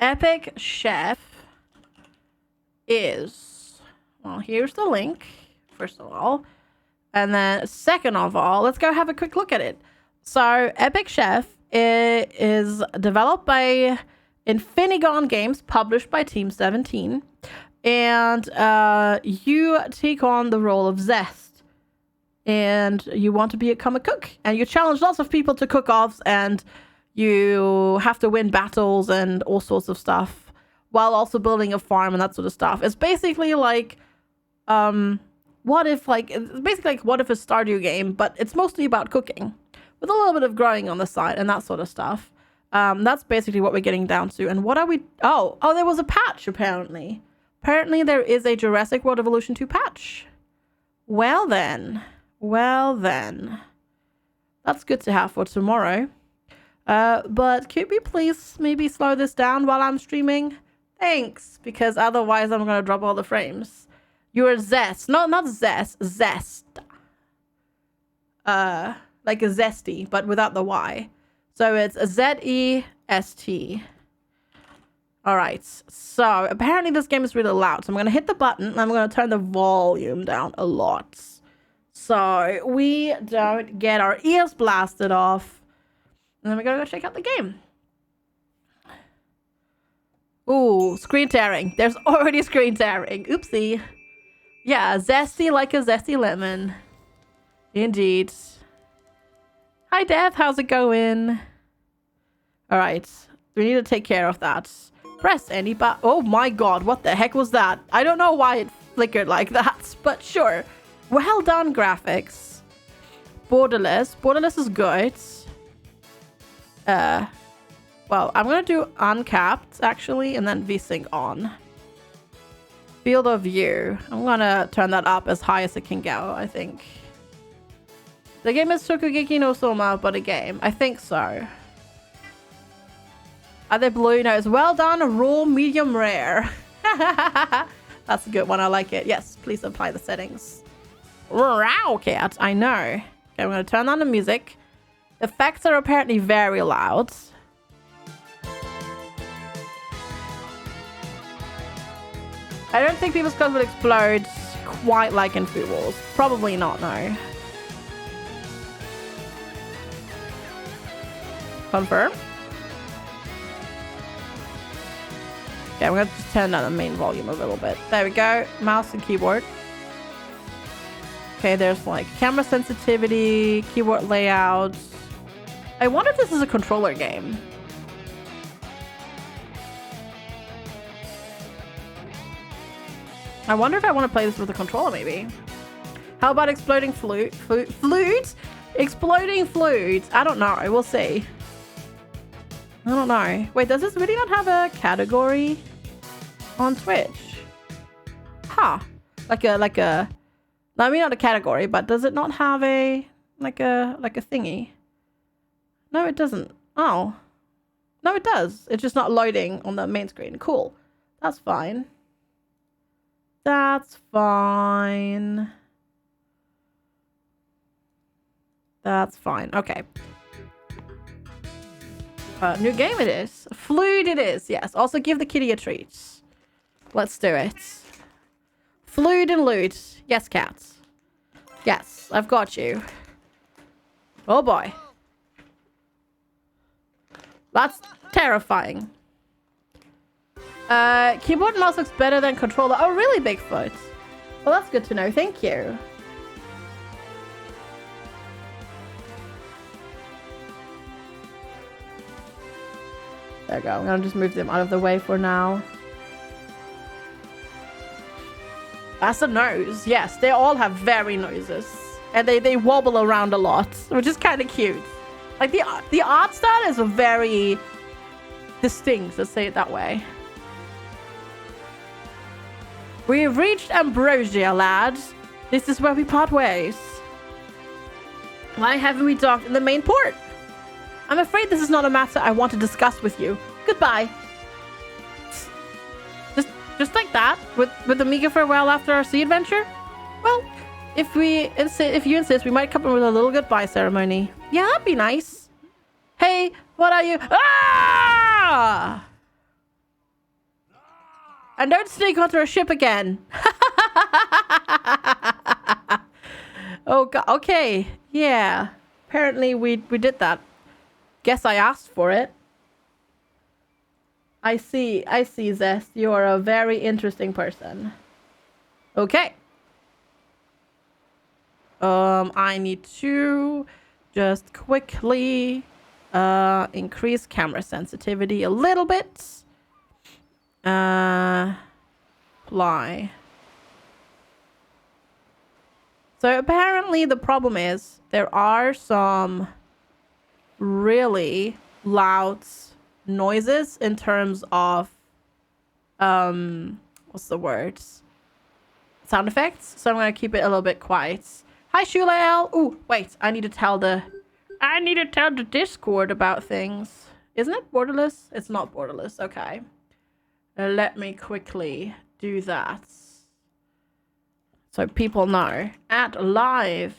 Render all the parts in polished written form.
Epic Chef is... Well, here's the link, first of all. And then second of all, let's go have a quick look at it. So Epic Chef is developed by Infinigon Games, published by Team 17. And you take on the role of Zest. And you want to become a cook. And you challenge lots of people to cook-offs, and you have to win battles and all sorts of stuff, while also building a farm and that sort of stuff. It's basically like... what if a Stardew game, but it's mostly about cooking with a little bit of growing on the side and that sort of stuff. That's basically what we're getting down to. And what are we... Oh, there was a patch, apparently. Apparently there is a Jurassic World Evolution 2 patch. Well then. That's good to have for tomorrow. But could we please maybe slow this down while I'm streaming? Thanks, because otherwise I'm going to drop all the frames. You're Zest. No, not Zest. Zest. Like a zesty, but without the Y. So it's Z-E-S-T. Alright. So apparently this game is really loud. So I'm going to hit the button and I'm going to turn the volume down a lot. So we don't get our ears blasted off. And then we're going to go check out the game. Ooh, screen tearing. There's already screen tearing. Oopsie. Yeah, zesty like a zesty lemon. Indeed. Hi, Dev. How's it going? Alright. We need to take care of that. Press any button. Oh my god, what the heck was that? I don't know why it flickered like that, but sure. Well done, graphics. Borderless. Borderless is good. Well, I'm gonna do uncapped, actually, and then VSync on. Field of view. I'm gonna turn that up as high as it can go, I think. The game is Tokugeki no Soma, but a game. I think so. Are they blue? No, it's well done. Raw, medium, rare. That's a good one. I like it. Yes, please apply the settings. Wow, cat. I know. Okay, I'm gonna turn on the music. Effects are apparently very loud. I don't think people's clothes would explode quite like in Food Wars. Probably not, no. Confirm. Okay, I'm going to just turn down the main volume a little bit. There we go. Mouse and keyboard. Okay, there's like camera sensitivity, keyboard layout. I wonder if this is a controller game. I wonder if I want to play this with a controller, maybe. How about exploding flute? Flute? Exploding flute? I don't know. We'll see. I don't know. Wait, does this really not have a category on Twitch? Huh. Like a... I mean, not a category, but does it not have a... Like a thingy? No, it doesn't. Oh. No, it does. It's just not loading on the main screen. Cool. That's fine. That's fine. That's fine. Okay. New game it is. Fluid it is. Yes. Also give the kitty a treat. Let's do it. Fluid and loot. Yes, cats. Yes, I've got you. Oh boy. That's terrifying. Keyboard and mouse looks better than controller. Oh, really, Bigfoot? Well, that's good to know. Thank you. There we go. I'm gonna just move them out of the way for now. That's a nose. Yes, they all have very noses. And they wobble around a lot, which is kind of cute. Like, the art style is very distinct, let's say it that way. We've reached Ambrosia, lads. This is where we part ways. Why haven't we docked in the main port? I'm afraid this is not a matter I want to discuss with you. Goodbye. Just like that, with a meager farewell after our sea adventure? Well, if you insist, we might come in with a little goodbye ceremony. Yeah, that'd be nice. Hey, what are you? Ah! And don't sneak onto a ship again. Oh, God. Okay. Yeah. Apparently, we did that. Guess I asked for it. I see, Zest. You're a very interesting person. Okay. I need to just quickly increase camera sensitivity a little bit. Apply. So apparently the problem is there are some really loud noises in terms of what's the words? Sound effects. So I'm gonna keep it a little bit quiet. Hi Shulael. Ooh, wait, I need to tell the Discord about things. Isn't it borderless? It's not borderless, okay. Let me quickly do that. So people know. At live.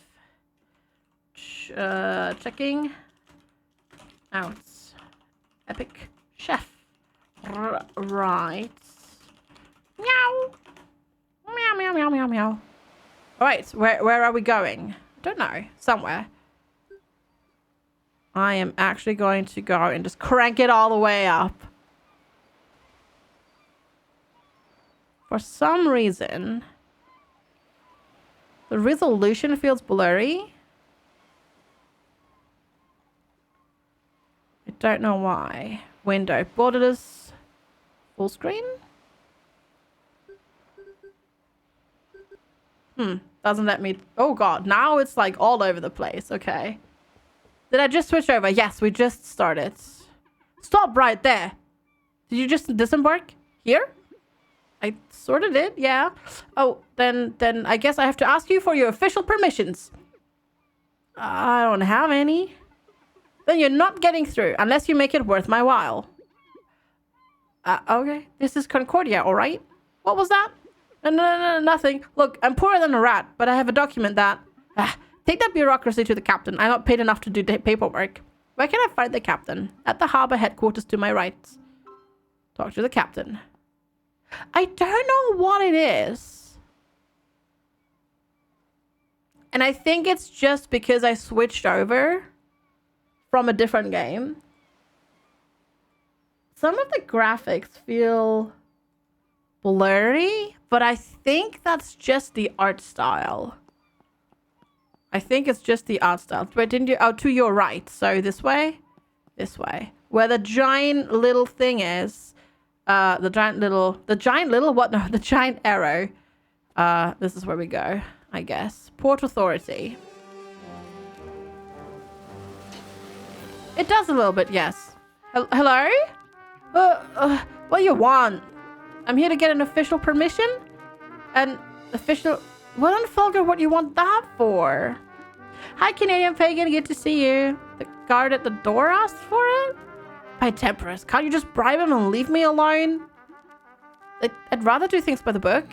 Checking out. Epic Chef. Right. Meow. Meow, meow, meow, meow, meow. Alright, where are we going? Don't know. Somewhere. I am actually going to go and just crank it all the way up. For some reason, the resolution feels blurry. I don't know why. Window. Borderless. Full screen? Doesn't let me... Oh, God. Now it's, like, all over the place. Okay. Did I just switch over? Yes, we just started. Stop right there. Did you just disembark? Here? I sort of did, yeah. Oh, then I guess I have to ask you for your official permissions. I don't have any. Then you're not getting through unless you make it worth my while. Okay. This is Concordia, all right? What was that? No, nothing. Look, I'm poorer than a rat, but I have a document that... take that bureaucracy to the captain. I'm not paid enough to do paperwork. Where can I find the captain? At the harbor headquarters to my right. Talk to the captain. I don't know what it is. And I think it's just because I switched over from a different game. Some of the graphics feel blurry, but I think that's just the art style. I think it's just the art style. Wait, didn't you? Oh, to your right. So this way? This way. Where the giant little thing is. The giant little, what? No, the giant arrow. This is where we go, I guess. Port Authority. It does a little bit, yes. Hello? What do you want? I'm here to get an official permission? An official... Well, Fulgur, what do you want that for? Hi, Canadian Pagan. Good to see you. The guard at the door asked for it? By Temperance, can't you just bribe him and leave me alone? I'd rather do things by the book.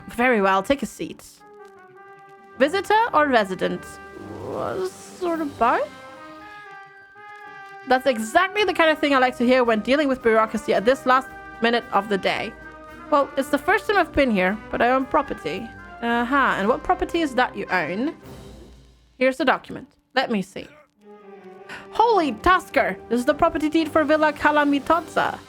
Very well, take a seat. Visitor or resident? Sort of both? That's exactly the kind of thing I like to hear when dealing with bureaucracy at this last minute of the day. Well, it's the first time I've been here, but I own property. And what property is that you own? Here's the document. Let me see. Holy Tusker! This is the property deed for Villa Calamitotza.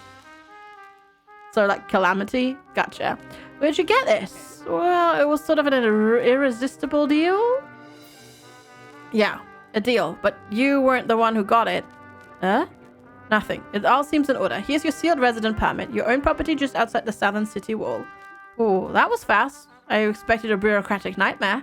So, like, Calamity? Gotcha. Where'd you get this? Well, it was sort of an irresistible deal. Yeah, a deal. But you weren't the one who got it. Huh? Nothing. It all seems in order. Here's your sealed resident permit. Your own property just outside the southern city wall. Oh, that was fast. I expected a bureaucratic nightmare.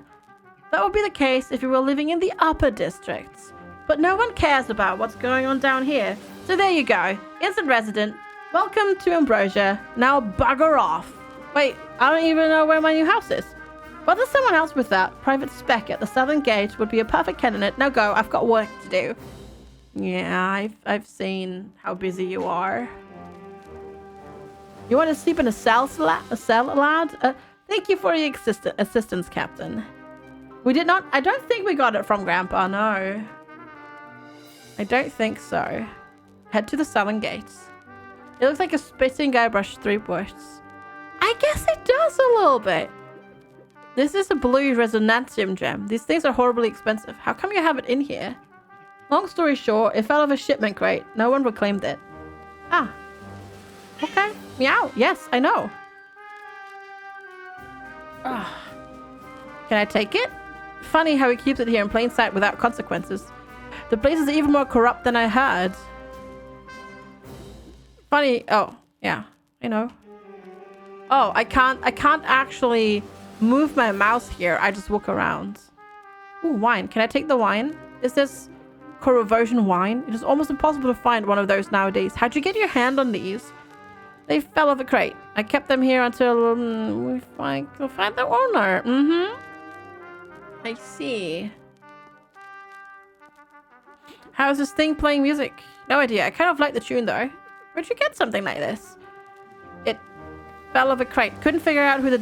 That would be the case if you were living in the upper districts. But no one cares about what's going on down here. So there you go. Instant resident. Welcome to Ambrosia. Now bugger off. Wait, I don't even know where my new house is. Well, there's someone else with that. Private spec at the southern gate would be a perfect candidate. Now go. I've got work to do. Yeah, I've seen how busy you are. You want to sleep in a cell, lad? Thank you for your assistance, Captain. We did not... I don't think we got it from Grandpa, no. I don't think so. Head to the southern gates. It looks like a spitting guy brushed 3 bushs. guess it does a little bit. This is a blue resonantium gem. These things are horribly expensive. How come you have it in here? Long story short, it fell off a shipment crate. No one reclaimed it. Ah. Okay. Meow. Yes, I know. Ah. Can I take it? Funny how he keeps it here in plain sight without consequences. The place is even more corrupt than I heard. Funny. Oh, yeah. I know. Oh, I can't actually move my mouse here. I just walk around. Ooh, wine. Can I take the wine? Is this corrosion wine? It is almost impossible to find one of those nowadays. How'd you get your hand on these? They fell off a crate. I kept them here until we find the owner. I see. How's this thing playing music? No idea. I kind of like the tune though. Where'd you get something like this? It fell off a crate. Couldn't figure out who the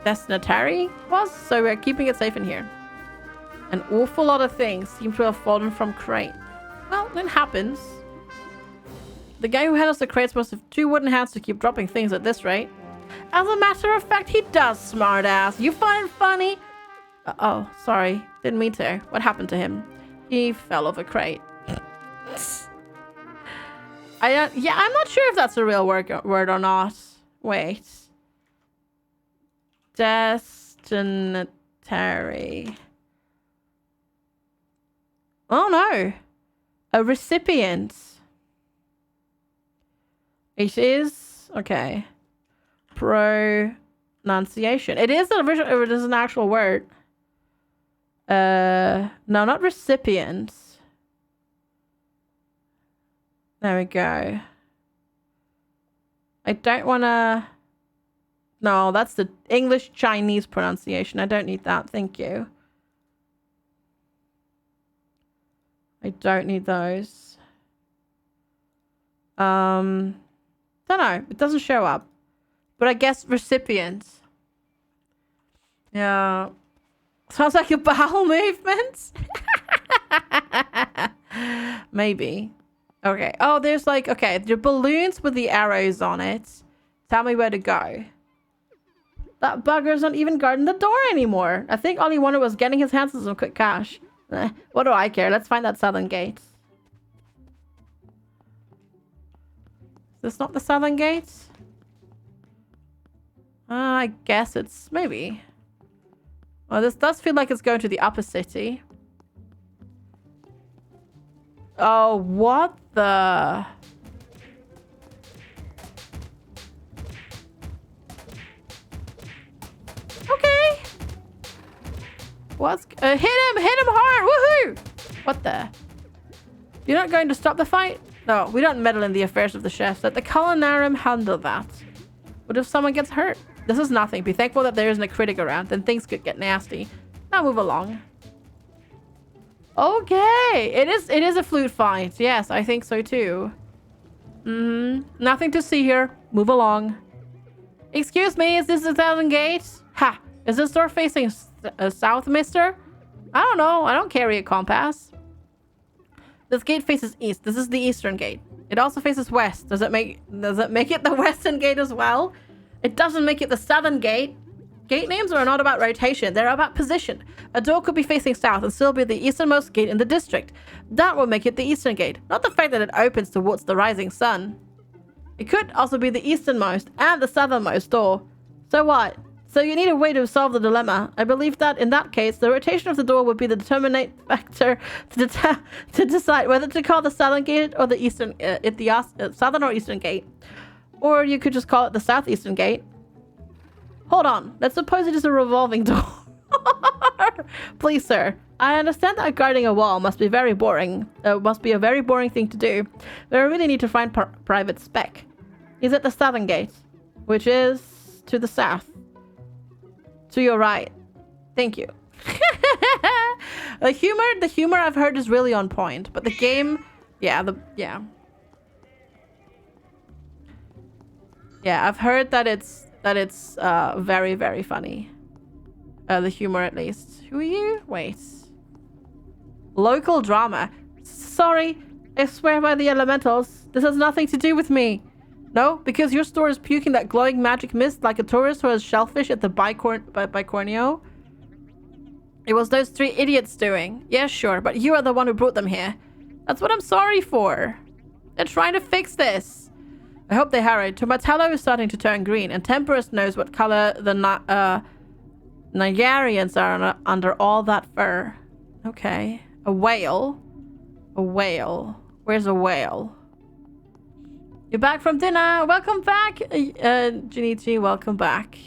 destinatary was, so we're keeping it safe in here. An awful lot of things seem to have fallen from crate. Well, it happens. The guy who handles the crates must have 2 wooden hands to keep dropping things at this rate. As a matter of fact, he does, smartass. You find it funny? Oh, sorry. Didn't mean to. What happened to him? He fell off a crate. Yeah, I'm not sure if that's a real word or not. Wait. Destinatary. Oh no. A recipient. It is okay. Pronunciation. It is an actual word. No, not recipient. There we go. I don't want to... No, that's the English Chinese pronunciation. I don't need that. Thank you. I don't need those. Don't know. It doesn't show up. But I guess recipient. Yeah. Sounds like a bowel movement. Maybe. Okay. Oh, there's like... Okay, the balloons with the arrows on it. Tell me where to go. That bugger's not even guarding the door anymore. I think all he wanted was getting his hands on some quick cash. What do I care? Let's find that southern gate. Is this not the southern gate? I guess it's... Maybe. Well, this does feel like it's going to the upper city. Oh, what the... Okay. What's... hit him! Hit him hard! Woohoo! What the... You're not going to stop the fight? No, we don't meddle in the affairs of the chefs. Let the culinarium handle that. What if someone gets hurt? This is nothing. Be thankful that there isn't a critic around. Then things could get nasty. Now move along. Okay. It is a flute fight. Yes, I think so too. Nothing to see here. Move along. Excuse me, is this the southern gate? Ha! Is this door facing south, mister? I don't know. I don't carry a compass. This gate faces east. This is the eastern gate. It also faces west. Does it make it the western gate as well? It doesn't make it the southern gate. Gate names are not about rotation. They're about position. A door could be facing south and still be the easternmost gate in the district. That will make it the eastern gate, not the fact that it opens towards the rising sun. It could also be the easternmost and the southernmost door. So what? So you need a way to solve the dilemma. I believe that in that case, the rotation of the door would be the determinate factor to decide whether to call the southern gate or the eastern, southern or eastern gate. Or you could just call it the southeastern gate. Hold on. Let's suppose it is a revolving door. Please, sir. I understand that guarding a wall must be very boring. Must be a very boring thing to do. But I really need to find private spec. He's at the southern gate, which is to the south. To your right. Thank you. The humor I've heard is really on point, but the game, yeah, I've heard that it's very, very funny. The humor, at least. Who are you? Wait. Local drama. Sorry, I swear by the elementals. This has nothing to do with me. No, because your store is puking that glowing magic mist like a tourist who has shellfish at the Bicornio. It was those 3 idiots doing. Yeah, sure, but you are the one who brought them here. That's what I'm sorry for. They're trying to fix this. I hope they hurry. Tomatillo is starting to turn green, and Temperus knows what color the Nigerians are under all that fur. Okay. A whale. A whale. Where's a whale? You're back from dinner. Welcome back, Junichi. Welcome back.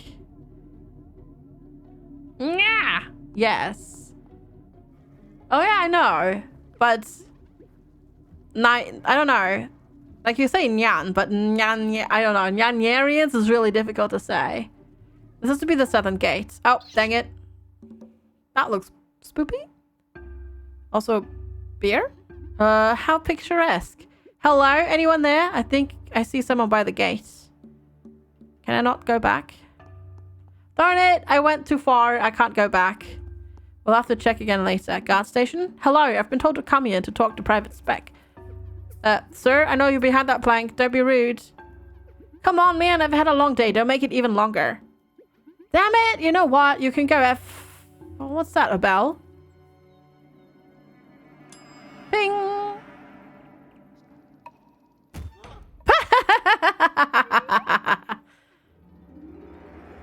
Yeah. Yes. Oh yeah, I know. But I don't know. Like you say nyan, but nyan, I don't know. Nyanyarians is really difficult to say. This has to be the southern gate. Oh, dang it. That looks spoopy. Also, beer? How picturesque. Hello? Anyone there? I think I see someone by the gate. Can I not go back? Darn it! I went too far. I can't go back. We'll have to check again later. Guard station? Hello, I've been told to come here to talk to Private Spec. Sir, I know you're behind that plank. Don't be rude. Come on, man. I've had a long day. Don't make it even longer. Damn it! You know what? You can go F... Oh, what's that? A bell? Ping!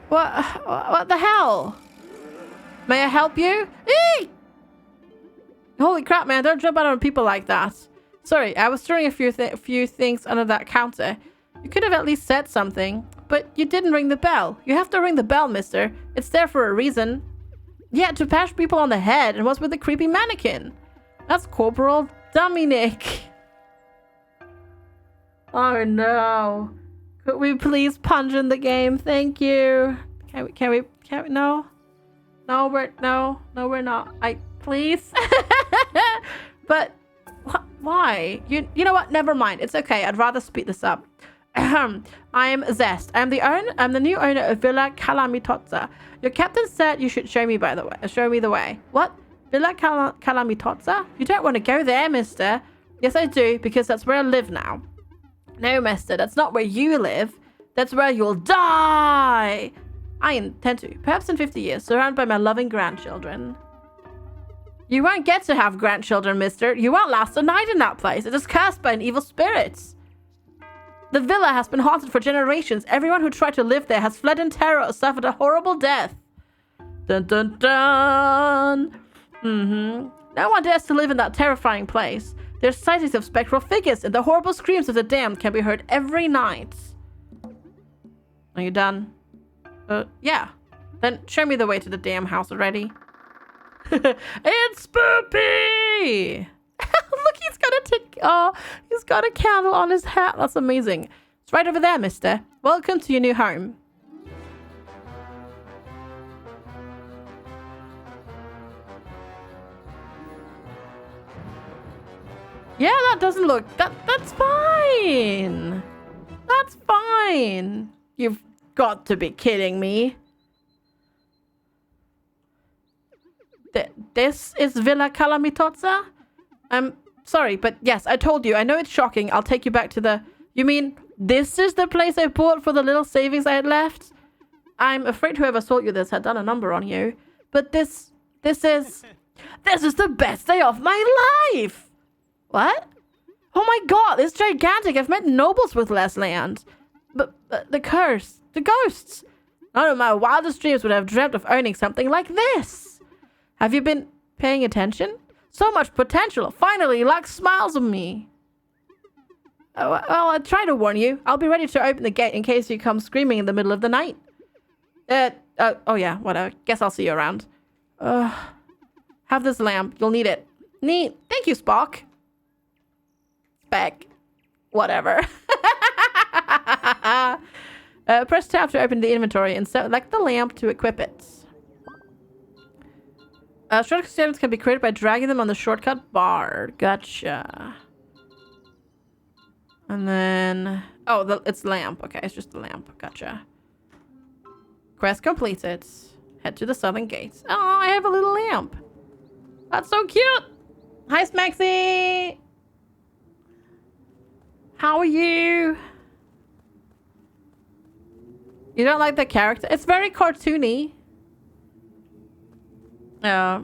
What the hell? May I help you? Eee! Holy crap, man. Don't jump out on people like that. Sorry, I was throwing a few things under that counter. You could have at least said something, but you didn't ring the bell. You have to ring the bell, mister. It's there for a reason. Yeah, to bash people on the head, and what's with the creepy mannequin? That's Corporal Dominic. Oh no. Could we please punch in the game? Thank you. Can we, no? No, we're not. Please? But, why? You know what? Never mind. It's okay. I'd rather speed this up. I'm Zest. I'm the new owner of Villa Calamitozza. Your captain said you should show me the way. What? Villa Calamitozza? You don't want to go there, mister. Yes, I do, because that's where I live now. No, mister, that's not where you live. That's where you'll die. I intend to, perhaps in 50 years, surrounded by my loving grandchildren. You won't get to have grandchildren, mister. You won't last a night in that place. It is cursed by an evil spirit. The villa has been haunted for generations. Everyone who tried to live there has fled in terror or suffered a horrible death. Dun dun dun. No one dares to live in that terrifying place. There's sightings of spectral figures, and the horrible screams of the damned can be heard every night. Are you done? Yeah. Then show me the way to the damn house already. It's spoopy! Look, he's got a candle on his hat. That's amazing. It's right over there, mister. Welcome to your new home. Yeah, that doesn't look... That's fine. That's fine. You've got to be kidding me. This is Villa Calamitozza? I'm sorry, but yes, I told you. I know it's shocking. I'll take you back to the... You mean this is the place I bought for the little savings I had left? I'm afraid whoever sold you this had done a number on you. But this is... This is the best day of my life! What? Oh my god, it's gigantic. I've met nobles with less land. But the curse, the ghosts. None of my wildest dreams would have dreamt of owning something like this. Have you been paying attention? So much potential. Finally, luck smiles on me. Well, I try to warn you. I'll be ready to open the gate in case you come screaming in the middle of the night. Oh yeah, whatever. Guess I'll see you around. Have this lamp. You'll need it. Neat. Thank you, Spock. Spec. Whatever. Press tab to open the inventory and select the lamp to equip it. Shortcut items can be created by dragging them on the shortcut bar. Gotcha. And then... Oh, it's lamp. Okay, it's just the lamp. Gotcha. Quest completed. Head to the southern gate. Oh, I have a little lamp. That's so cute. Hi, Smaxy. How are you? You don't like the character? It's very cartoony. Yeah.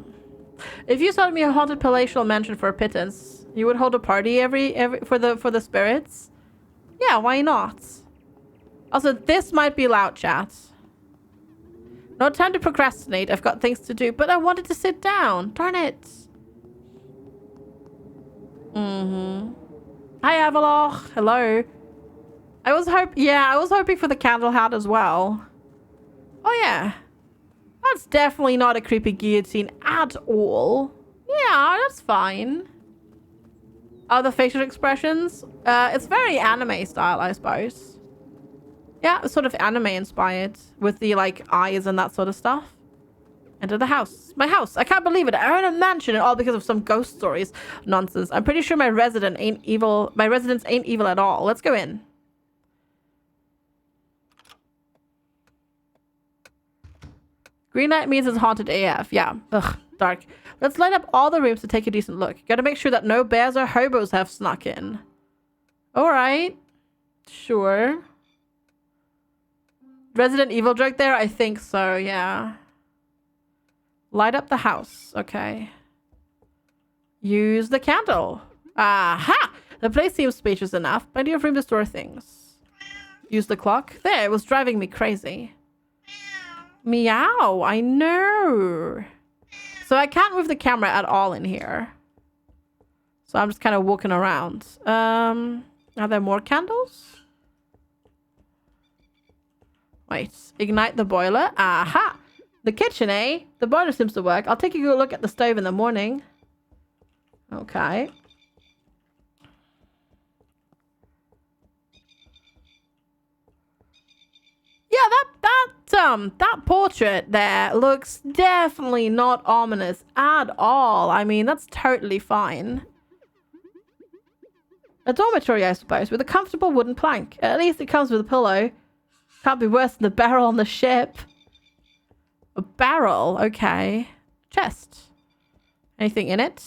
If you sold me a haunted palatial mansion for a pittance, you would hold a party every for the spirits? Yeah, why not? Also, this might be loud, chat. No time to procrastinate. I've got things to do, but I wanted to sit down. Darn it. Hi, Avalok. Hello. I was hoping for the candle hat as well. Oh yeah. That's definitely not a creepy guillotine at all. Yeah, that's fine. Oh, the facial expressions? It's very anime style, I suppose. Yeah, it's sort of anime inspired with the like eyes and that sort of stuff. Enter the house. My house. I can't believe it. I own a mansion and all because of some ghost stories. Nonsense. I'm pretty sure my residents ain't evil at all. Let's go in. Green light means it's haunted AF. Yeah. Ugh. Dark. Let's light up all the rooms to take a decent look. Gotta make sure that no bears or hobos have snuck in. Alright. Sure. Resident Evil joke there? I think so, yeah. Light up the house. Okay. Use the candle. Aha! The place seems spacious enough. Plenty of room to store things. Use the clock. There, it was driving me crazy. Meow. I know. So I can't move the camera at all in here. So I'm just kind of walking around. Are there more candles? Wait. Ignite the boiler. Aha! The kitchen, eh? The boiler seems to work. I'll take a good look at the stove in the morning. Okay. Yeah, that portrait there looks definitely not ominous at all. I mean, that's totally fine. A dormitory, I suppose, with a comfortable wooden plank. At least it comes with a pillow. Can't be worse than the barrel on the ship. A barrel, okay. Chest. Anything in it?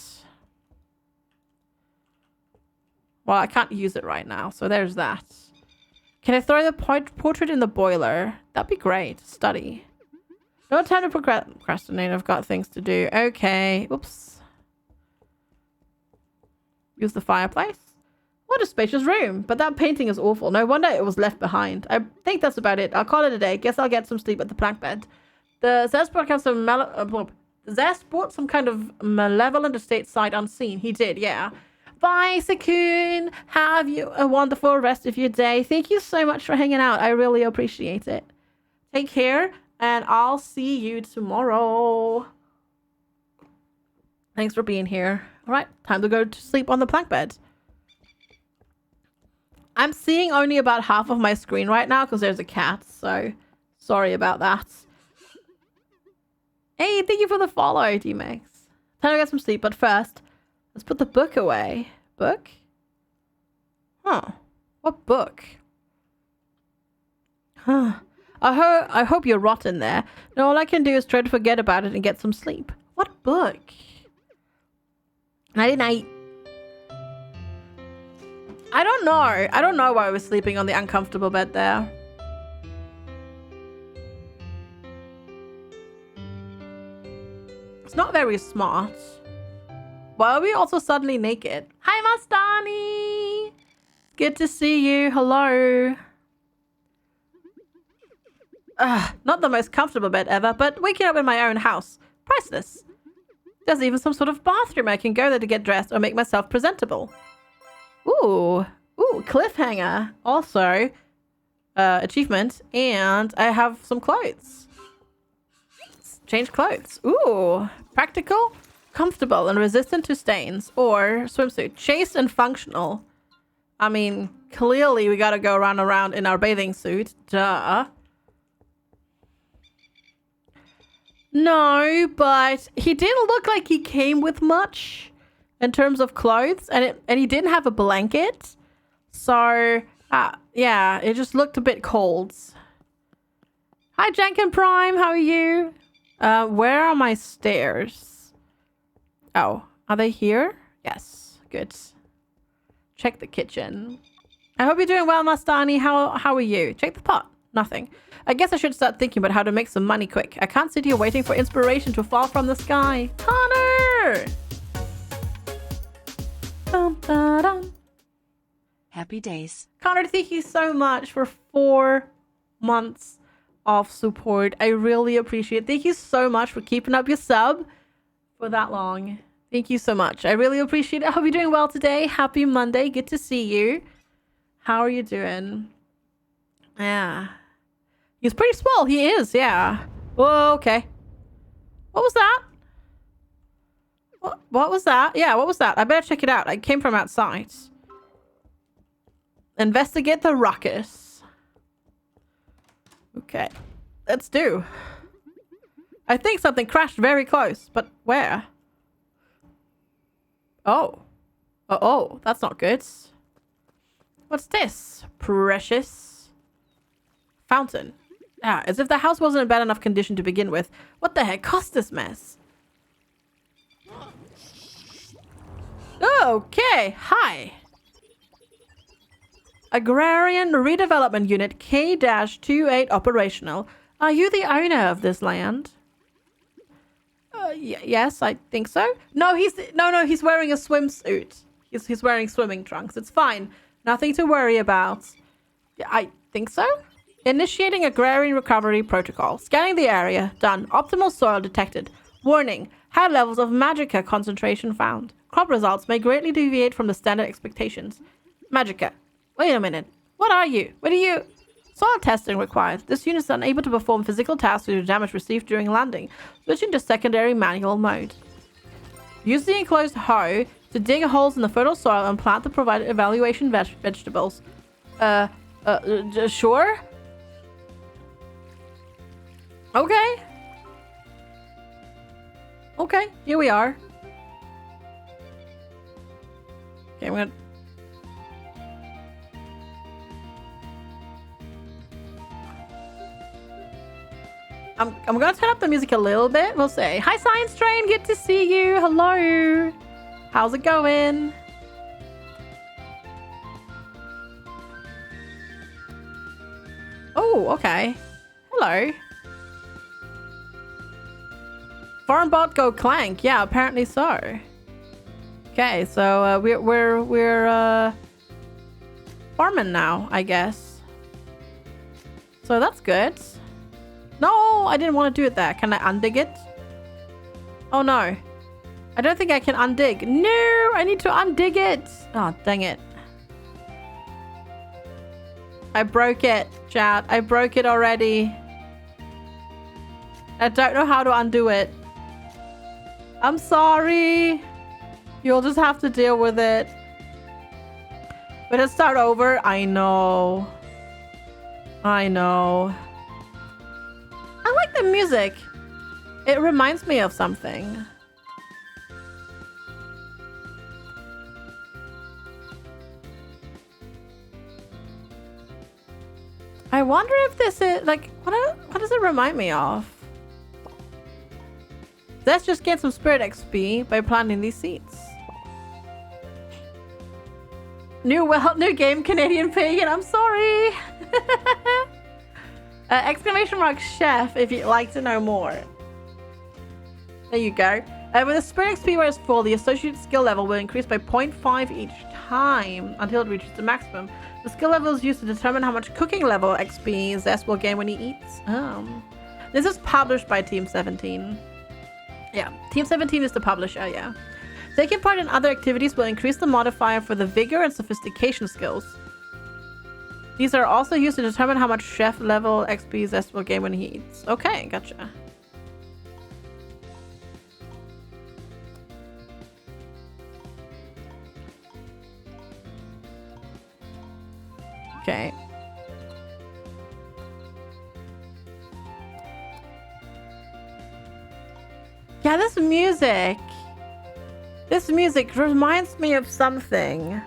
Well, I can't use it right now, so there's that. Can I throw the portrait in the boiler? That'd be great. Study. No time to procrastinate. I've got things to do. Okay. Oops. Use the fireplace. What a spacious room. But that painting is awful. No wonder it was left behind. I think that's about it. I'll call it a day. Guess I'll get some sleep at the plank bed. The Zest brought some kind of malevolent estate sight unseen. He did, yeah. Bye, Sakun. Have you a wonderful rest of your day. Thank you so much for hanging out. I really appreciate it. Take care, and I'll see you tomorrow. Thanks for being here. All right, time to go to sleep on the plank bed. I'm seeing only about half of my screen right now because there's a cat, so sorry about that. Hey, thank you for the follow, D-Max. Time to get some sleep, but first, let's put the book away. Book? Huh. What book? Huh. I hope you're rotten there. No, all I can do is try to forget about it and get some sleep. What book? Nighty night. I don't know. I don't know why I was sleeping on the uncomfortable bed there. It's not very smart. Why are we also suddenly naked? Hi, Mastani! Good to see you. Hello. Not the most comfortable bed ever, but waking up in my own house. Priceless. There's even some sort of bathroom. I can go there to get dressed or make myself presentable. Ooh. Ooh, cliffhanger. Also, achievement. And I have some clothes. Change clothes. Ooh. Practical, comfortable, and resistant to stains. Or swimsuit. Chaste and functional. I mean, clearly we gotta go around in our bathing suit. Duh. No, but he didn't look like he came with much in terms of clothes, and he didn't have a blanket. So, yeah, it just looked a bit cold. Hi, Jankin Prime. How are you? Where are my stairs? Oh, are they here? Yes, good. Check the kitchen. I hope you're doing well, Mastani. How are you? Check the pot. Nothing. I guess I should start thinking about how to make some money quick. I can't sit here waiting for inspiration to fall from the sky. Connor! Dum, da, dum. Happy days. Connor, thank you so much for 4 months of support. I really appreciate it. Thank you so much for keeping up your sub for that long. Thank you so much. I really appreciate it. I hope you're doing well today. Happy Monday. Good to see you. How are you doing? Yeah. He's pretty small. He is, yeah. Whoa, okay. What was that? What was that? Yeah, what was that? I better check it out. I came from outside. Investigate the ruckus. Okay. Let's do. I think something crashed very close, but where? Oh. Oh, that's not good. What's this? Precious. Fountain. Ah, as if the house wasn't in bad enough condition to begin with. What the heck caused this mess? Okay, hi. Agrarian Redevelopment Unit K-28 operational. Are you the owner of this land? Yes, I think so. No, he's wearing a swimsuit. He's wearing swimming trunks. It's fine. Nothing to worry about. I think so. Initiating agrarian recovery protocol. Scanning the area. Done. Optimal soil detected. Warning. High levels of magicka concentration found. Crop results may greatly deviate from the standard expectations. Magicka. Wait a minute. What are you? What are you? Soil testing required. This unit is unable to perform physical tasks due to damage received during landing. Switching to secondary manual mode. Use the enclosed hoe to dig holes in the fertile soil and plant the provided evaluation vegetables. Sure? Okay. Okay, here we are. Okay, I'm gonna turn up the music a little bit. We'll say, hi Science Train, good to see you. Hello. How's it going? Oh, okay. Hello. Farm bot go clank. Yeah, apparently so. Okay, so we're farming now, I guess. So that's good. No, I didn't want to do it there. Can I undig it? Oh no. I don't think I can undig. No, I need to undig it. Oh, dang it. I broke it, chat. I broke it already. I don't know how to undo it. I'm sorry. You'll just have to deal with it. Better start over. I know. I know. I like the music. It reminds me of something. I wonder if this is like what does it remind me of? Let's just get some spirit XP by planting these seeds. New game, Canadian pagan. I'm sorry. Exclamation mark chef if you'd like to know more. There you go. When the spirit XP bar is full, the associated skill level will increase by 0.5 each time until it reaches the maximum. The skill level is used to determine how much cooking level XP Zest will gain when he eats. This is published by Team 17. Yeah, Team 17 is the publisher, yeah. Taking part in other activities will increase the modifier for the vigor and sophistication skills. These are also used to determine how much chef level XP Zest will gain when he eats. Okay, gotcha. Okay. Yeah, this music reminds me of something.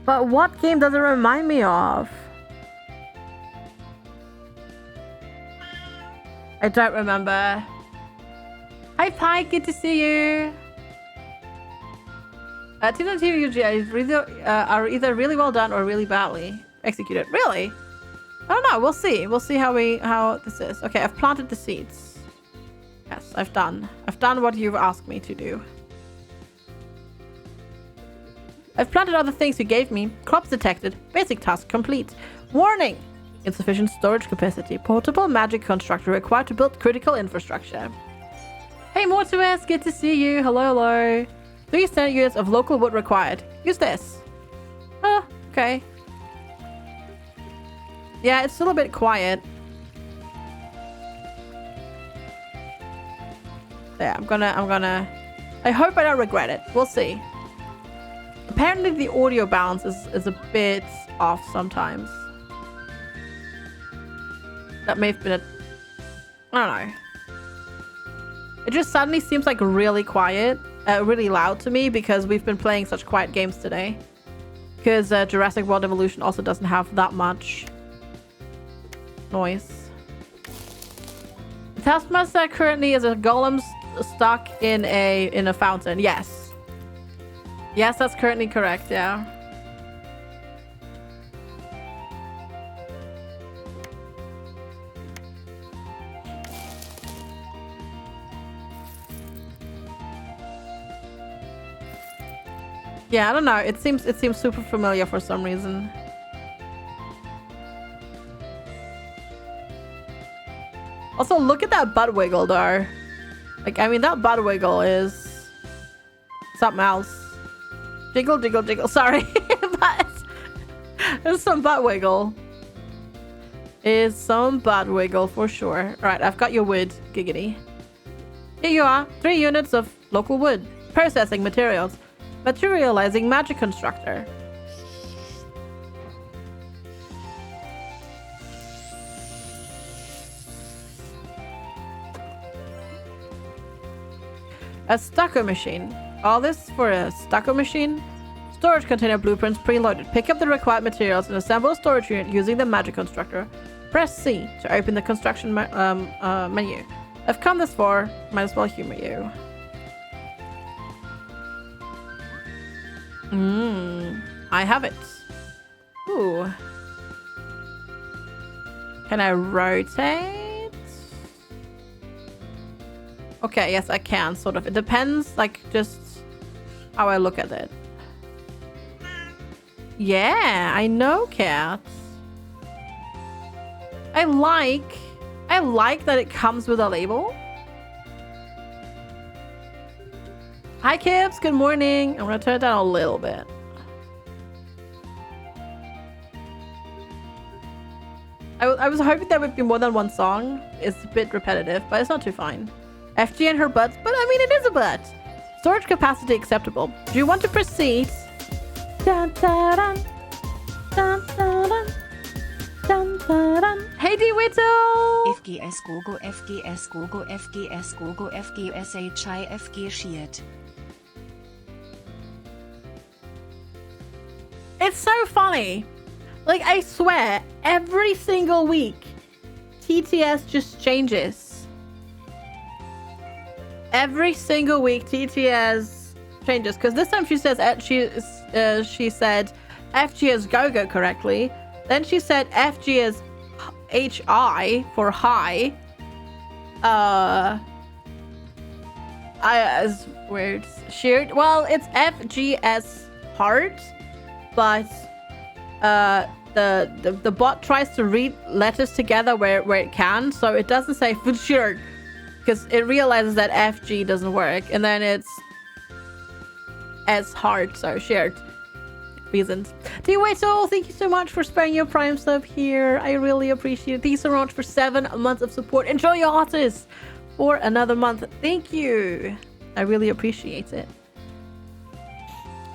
But what game does it remind me of? I don't remember. Hi Pie, good to see you. Teams are either really well done or really badly executed. Really? I don't know. We'll see. We'll see how this is. Okay, I've planted the seeds. Yes, I've done. I've done what you've asked me to do. I've planted other things you gave me. Crops detected. Basic task complete. Warning! Insufficient storage capacity. Portable magic constructor required to build critical infrastructure. Hey, Mortuus, good to see you. Hello, hello. 3 standard units of local wood required. Use this. Oh, okay. Yeah, it's still a bit quiet. Yeah, I'm gonna... I hope I don't regret it. We'll see. Apparently the audio balance is a bit off sometimes. That may have been a... I don't know. It just suddenly seems like really quiet, really loud to me because we've been playing such quiet games today. Because Jurassic World Evolution also doesn't have that much noise. The Taskmaster currently is a golem stuck in a fountain. Yes. Yes, that's currently correct, yeah. Yeah, I don't know. It seems super familiar for some reason. Also, look at that butt wiggle, though. Like, I mean, that butt wiggle is something else. Jiggle, jiggle, jiggle. Sorry, but there's some butt wiggle. Is some butt wiggle for sure. Right, I've got your wood, giggity. Here you are. 3 units of local wood. Processing materials. Materializing magic constructor. A stucco machine. All this for a stucco machine? Storage container blueprints preloaded. Pick up the required materials and assemble a storage unit using the magic constructor. Press C to open the construction menu. I've come this far, might as well humor you. I have it. Ooh. Can I rotate? Okay, yes, I can, sort of. It depends, like, just how I look at it. Yeah, I know, cat. I like that it comes with a label. Hi, Kips. Good morning. I'm gonna turn it down a little bit. I was hoping there would be more than one song. It's a bit repetitive, but it's not too fine. FG and her butts, but I mean, it is a butt. Storage capacity acceptable. Do you want to proceed? Dun, dun, dun. Dun, dun, dun. Dun, dun, dun. Hey, DeWitto! FGS Gogo FGS Gogo FGS Gogo FGSHI FG Shield. It's so funny. Like, I swear, every single week, TTS just changes. Every single week, TTS changes. Because this time she says she said FGS Go-Go correctly. Then she said FGS HI for high. As weird. Shared. Well, it's FGS heart, but the bot tries to read letters together where it can, so it doesn't say shared because it realizes that FG doesn't work, and then it's S heart, so shared reasons. DeWitto, thank you so much for sparing your Prime sub here. I really appreciate it. Thank you so much for 7 months of support. Enjoy your artist for another month. Thank you. I really appreciate it.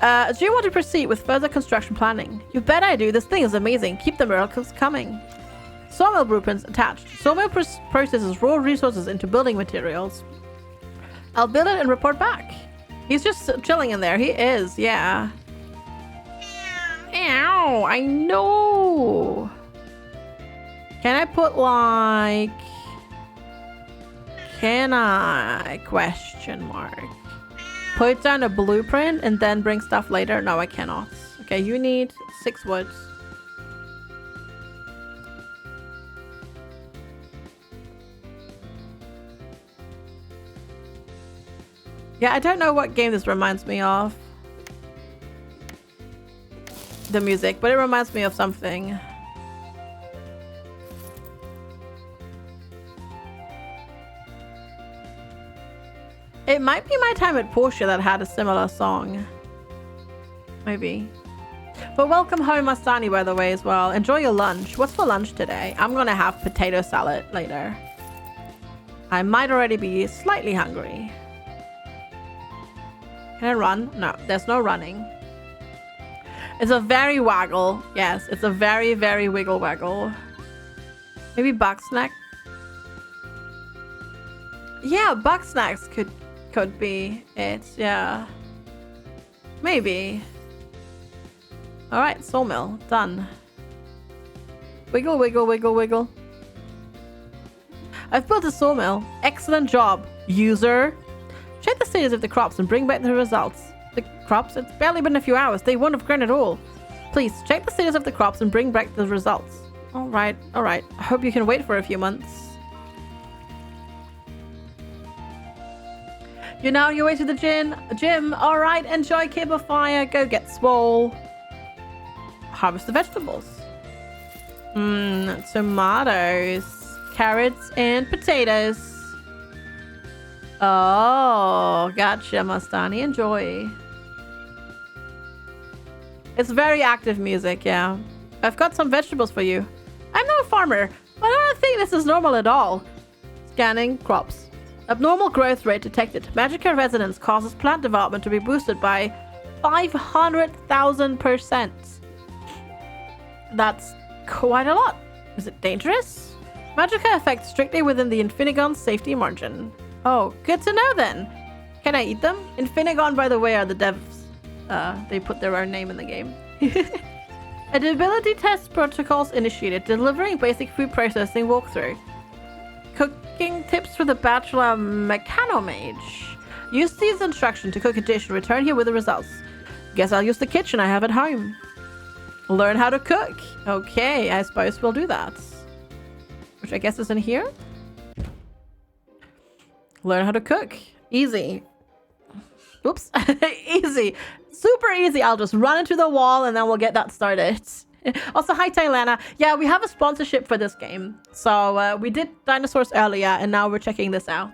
Do you want to proceed with further construction planning? You bet I do. This thing is amazing. Keep the miracles coming. Sawmill blueprints attached. Sawmill processes raw resources into building materials. I'll build it and report back. He's just chilling in there. He is, yeah. Ow, I know. Can I put like... Can I? Question mark. put down a blueprint and then bring stuff later? No, I cannot. Okay, you need 6 wood. Yeah, I don't know what game this reminds me of. The music, but it reminds me of something. It might be My Time at Portia that had a similar song. Maybe. But welcome home, Mastani, by the way, as well. Enjoy your lunch. What's for lunch today? I'm gonna have potato salad later. I might already be slightly hungry. Can I run? No, there's no running. It's a very waggle. Yes, it's a very, very wiggle waggle. Maybe bug snack? Yeah, bug snacks could be it. Yeah. Maybe. Alright, sawmill. Done. Wiggle, wiggle, wiggle, wiggle. I've built a sawmill. Excellent job, user. Check the status of the crops and bring back the results. The crops? It's barely been a few hours. They won't have grown at all. Please, check the status of the crops and bring back the results. Alright, alright. I hope you can wait for a few months. You're now on your way to the gym. Alright, enjoy Cable Fire. Go get swole. Harvest the vegetables. Tomatoes, carrots, and potatoes. Oh, gotcha, Mastani. Enjoy. It's very active music, yeah. I've got some vegetables for you. I'm not a farmer, but I don't think this is normal at all. Scanning crops. Abnormal growth rate detected. Magica resonance causes plant development to be boosted by 500,000%. That's quite a lot. Is it dangerous? Magica effects strictly within the Infinigon's safety margin. Oh, good to know then. Can I eat them? Infinigon, by the way, are the devs. They put their own name in the game. Edibility test protocols initiated. Delivering basic food processing walkthrough. Cooking tips for the Bachelor Mechanomage. Use these instructions to cook a dish and return here with the results. Guess I'll use the kitchen I have at home. Learn how to cook. Okay, I suppose we'll do that. Which I guess is in here. Learn how to cook. Easy. Oops. Easy. Super easy. I'll just run into the wall and then we'll get that started. Also, hi Tailana. Yeah, we have a sponsorship for this game. So we did dinosaurs earlier and now we're checking this out.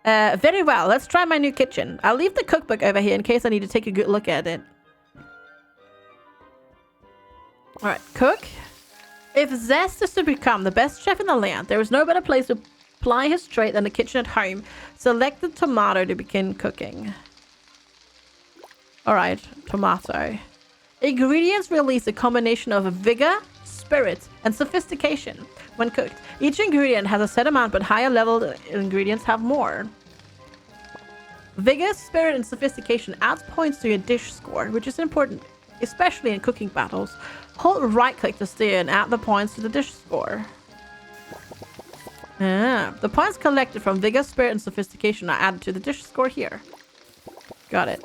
Very well. Let's try my new kitchen. I'll leave the cookbook over here in case I need to take a good look at it. Alright, cook. If Zest is to become the best chef in the land, there is no better place to apply his trait than the kitchen at home. Select the tomato to begin cooking. Alright, tomato. Ingredients release a combination of vigor, spirit, and sophistication when cooked. Each ingredient has a set amount, but higher level ingredients have more. Vigor, spirit, and sophistication adds points to your dish score, which is important, especially in cooking battles. Hold right-click to steer and add the points to the dish score. The points collected from vigor, spirit, and sophistication are added to the dish score here. Got it.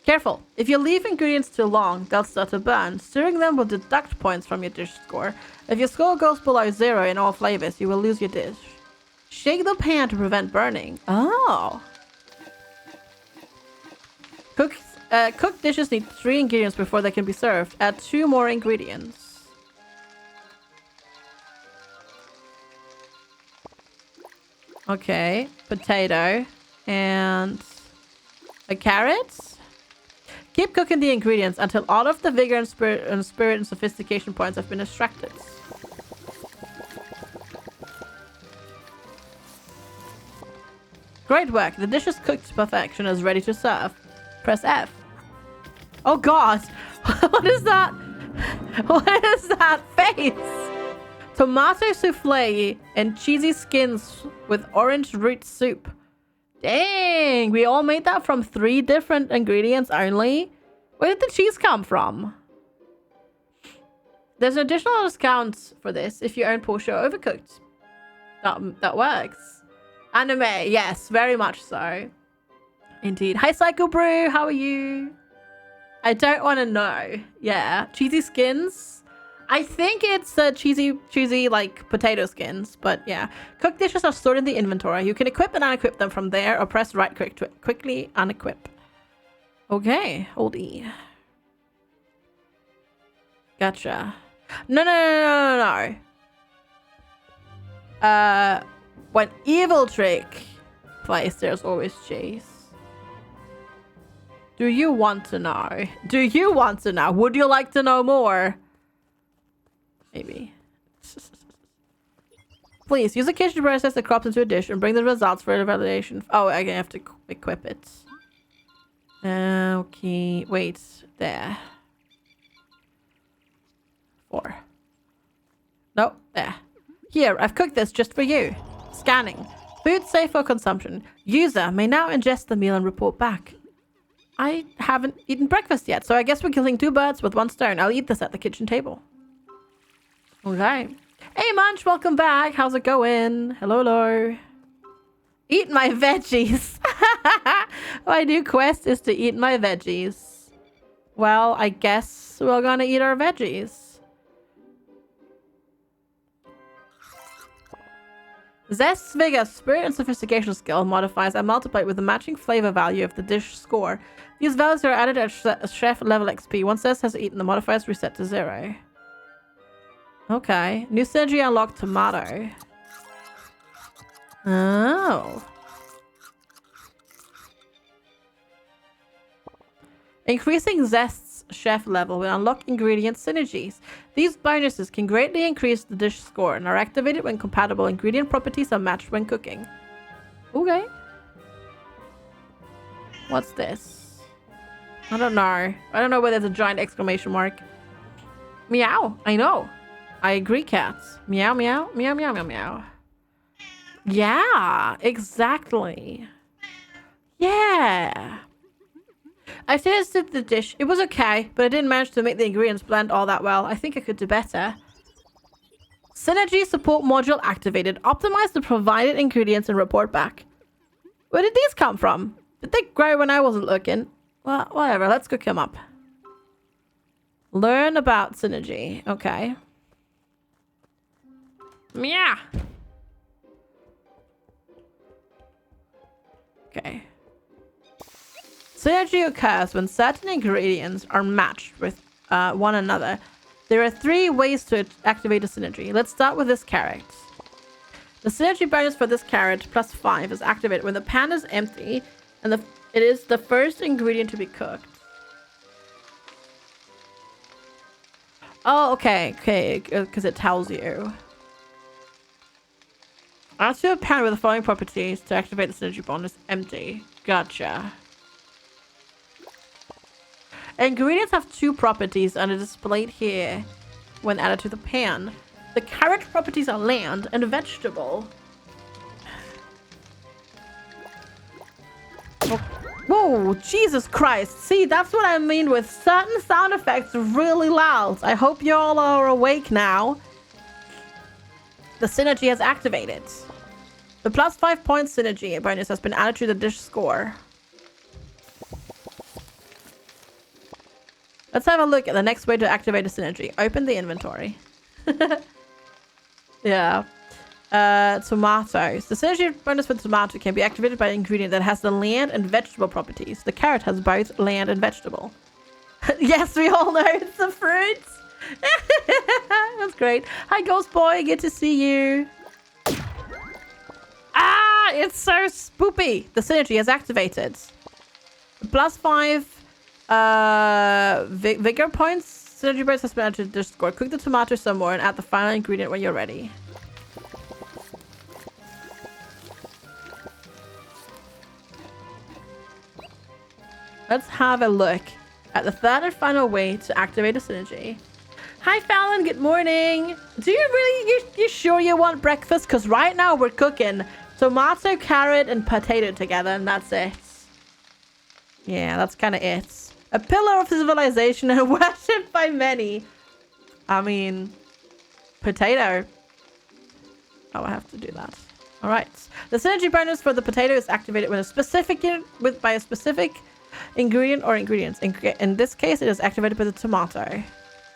Careful. If you leave ingredients too long, they'll start to burn. Stirring them will deduct points from your dish score. If your score goes below 0 in all flavors, you will lose your dish. Shake the pan to prevent burning. Oh. Cooked dishes need 3 ingredients before they can be served. Add 2 more ingredients. Okay. Potato. And a carrot. Keep cooking the ingredients until all of the vigor and spirit and sophistication points have been extracted. Great work. The dish is cooked to perfection and is ready to serve. Press F. Oh god! What is that? What is that face? Tomato souffle and cheesy skins with orange root soup. Dang! We all made that from 3 different ingredients only? Where did the cheese come from? There's an additional discount for this if you own Porsche Overcooked. That works. Anime, yes, very much so. Indeed. Hi, Psycho Brew, how are you? I don't want to know. Yeah, cheesy skins. I think it's cheesy like potato skins, but yeah. Cooked dishes are stored in the inventory. You can equip and unequip them from there, or press right click to quickly unequip. Okay, hold E. Gotcha. No. When evil trick plays, there's always chase. Do you want to know? Do you want to know? Would you like to know more? Maybe. Please use the kitchen to process the crops into a dish and bring the results for validation. Oh, I have to equip it. Okay, wait. There. 4. No, there. Here, I've cooked this just for you. Scanning. Food safe for consumption. User may now ingest the meal and report back. I haven't eaten breakfast yet, so I guess we're killing 2 birds with 1 stone. I'll eat this at the kitchen table. Okay. Hey, Munch, welcome back. How's it going? Hello. Eat my veggies. My new quest is to eat my veggies. Well, I guess we're gonna eat our veggies. Zest, vigor, spirit, and sophistication skill modifiers are multiplied with the matching flavor value of the dish score. These values are added at chef level XP. Once Zest has eaten, the modifiers reset to 0. Okay. New synergy unlocked tomato. Oh. Increasing Zest's chef level will unlock ingredient synergies. These bonuses can greatly increase the dish score and are activated when compatible ingredient properties are matched when cooking. Okay. What's this? I don't know. I don't know whether there's a giant exclamation mark. Meow. I know. I agree, cats. Meow, meow, meow, meow, meow, meow. Yeah, exactly. Yeah. I tasted the dish. It was okay, but I didn't manage to make the ingredients blend all that well. I think I could do better. Synergy support module activated. Optimize the provided ingredients and report back. Where did these come from? Did they grow when I wasn't looking? Well, whatever. Let's cook them up. Learn about synergy. Okay. Yeah. Okay. Synergy occurs when certain ingredients are matched with one another. There are 3 ways to activate a synergy. Let's start with this carrot. The synergy bonus for this carrot plus 5 is activated when the pan is empty and it is the first ingredient to be cooked. Oh, okay, because it tells you. Add to a pan with the following properties to activate the synergy bonus. Empty. Gotcha. Ingredients have 2 properties and are displayed here when added to the pan. The carrot properties are land and vegetable. Oh. Whoa, Jesus Christ. See, that's what I mean with certain sound effects really loud. I hope you all are awake now. The synergy has activated. The plus 5 point synergy bonus has been added to the dish score. Let's have a look at the next way to activate a synergy. Open the inventory. Yeah. Tomatoes. The synergy bonus for tomato can be activated by an ingredient that has the land and vegetable properties. The carrot has both land and vegetable. Yes, we all know it's a fruit. That's great. Hi, Ghost Boy. Good to see you. Ah, it's so spoopy. The synergy is activated. Plus 5 vigor points. Synergy bonus has been added to the dish score. Cook the tomato some more and add the final ingredient when you're ready. Let's have a look at the third and final way to activate a synergy. Hi, Fallon. Good morning. Do you really, you sure you want breakfast? Because right now we're cooking tomato, carrot, and potato together, and that's it. Yeah, that's kind of it. A pillar of civilization and worshipped by many. I mean, potato. Oh, I have to do that. All right. The synergy bonus for the potato is activated when by a specific ingredient or ingredients. In this case, it is activated by the tomato.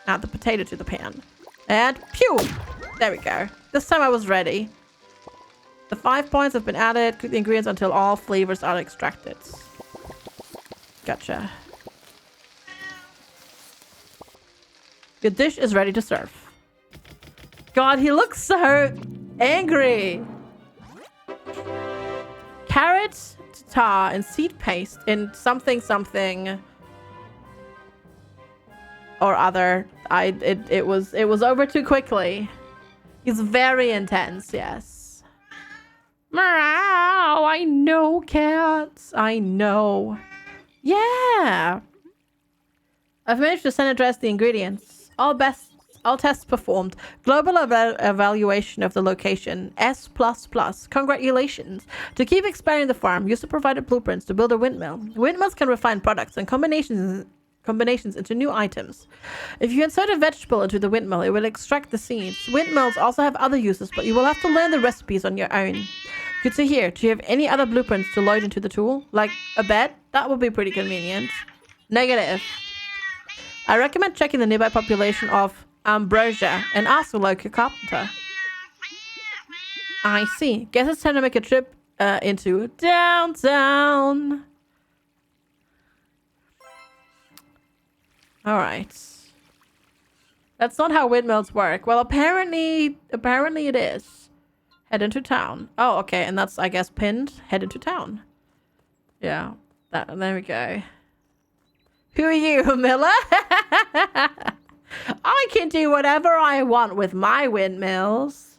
Add the potato to the pan. And pew! There we go. This time I was ready. The 5 points have been added. Cook the ingredients until all flavors are extracted. Gotcha. Your dish is ready to serve. God, he looks so angry. Carrot, tartar, and seed paste in something or other. It was over too quickly. He's very intense, yes. Meow, I know, cats. I know. Yeah. I've managed to sanitize the ingredients. All tests performed. Global evaluation of the location. S++. Congratulations. To keep expanding the farm, use the provided blueprints to build a windmill. Windmills can refine products and combinations into new items. If you insert a vegetable into the windmill, it will extract the seeds. Windmills also have other uses, but you will have to learn the recipes on your own. Good to hear. Do you have any other blueprints to load into the tool? Like a bed? That would be pretty convenient. Negative. I recommend checking the nearby population of Ambrosia and ask the local carpenter. I see. Guess it's time to make a trip into downtown. All right. That's not how windmills work. Well, apparently it is. Head into town. Oh, okay. And that's, I guess, pinned. Head into town. Yeah. There we go. Who are you, Miller? I can do whatever I want with my windmills.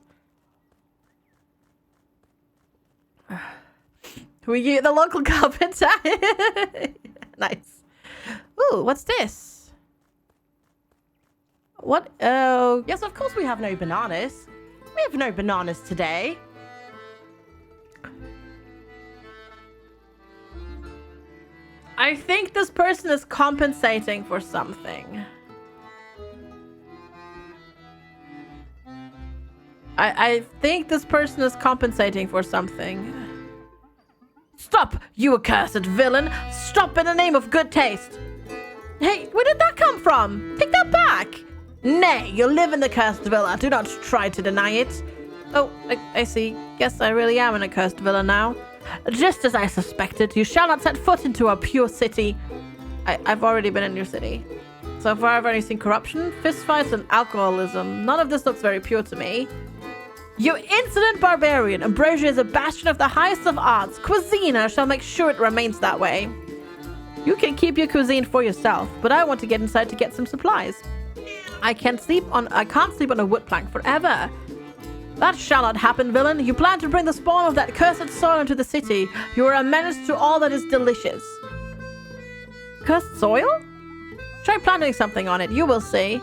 Who are you? The local carpenter. Nice. Ooh, what's this? What? Oh, yes, of course we have no bananas. We have no bananas today. I think this person is compensating for something. I think this person is compensating for something. Stop, you accursed villain! Stop in the name of good taste! Hey, where did that come from? Take that back! Nay, you live in the cursed villa. Do not try to deny it. Oh, I see. Guess I really am in a cursed villa now. Just as I suspected, you shall not set foot into our pure city. I've already been in your city. So far, I've only seen corruption, fistfights, and alcoholism. None of this looks very pure to me. You insolent barbarian! Ambrosia is a bastion of the highest of arts. Cuisine, I shall make sure it remains that way. You can keep your cuisine for yourself, but I want to get inside to get some supplies. I can't sleep on a wood plank forever. That shall not happen, villain. You plan to bring the spawn of that cursed soil into the city. You are a menace to all that is delicious. Cursed soil? Try planting something on it. You will see.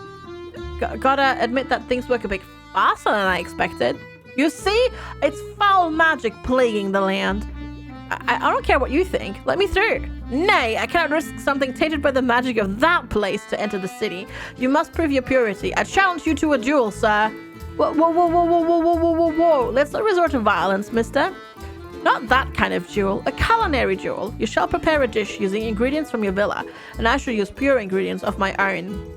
Gotta admit that things work a bit faster than I expected. You see? It's foul magic plaguing the land. I don't care what you think. Let me through. Nay, I cannot risk something tainted by the magic of that place to enter the city. You must prove your purity. I challenge you to a duel, sir. Whoa, whoa, whoa, whoa, whoa, whoa, whoa, whoa, whoa. Let's not resort to violence, mister. Not that kind of duel. A culinary duel. You shall prepare a dish using ingredients from your villa, and I shall use pure ingredients of my own.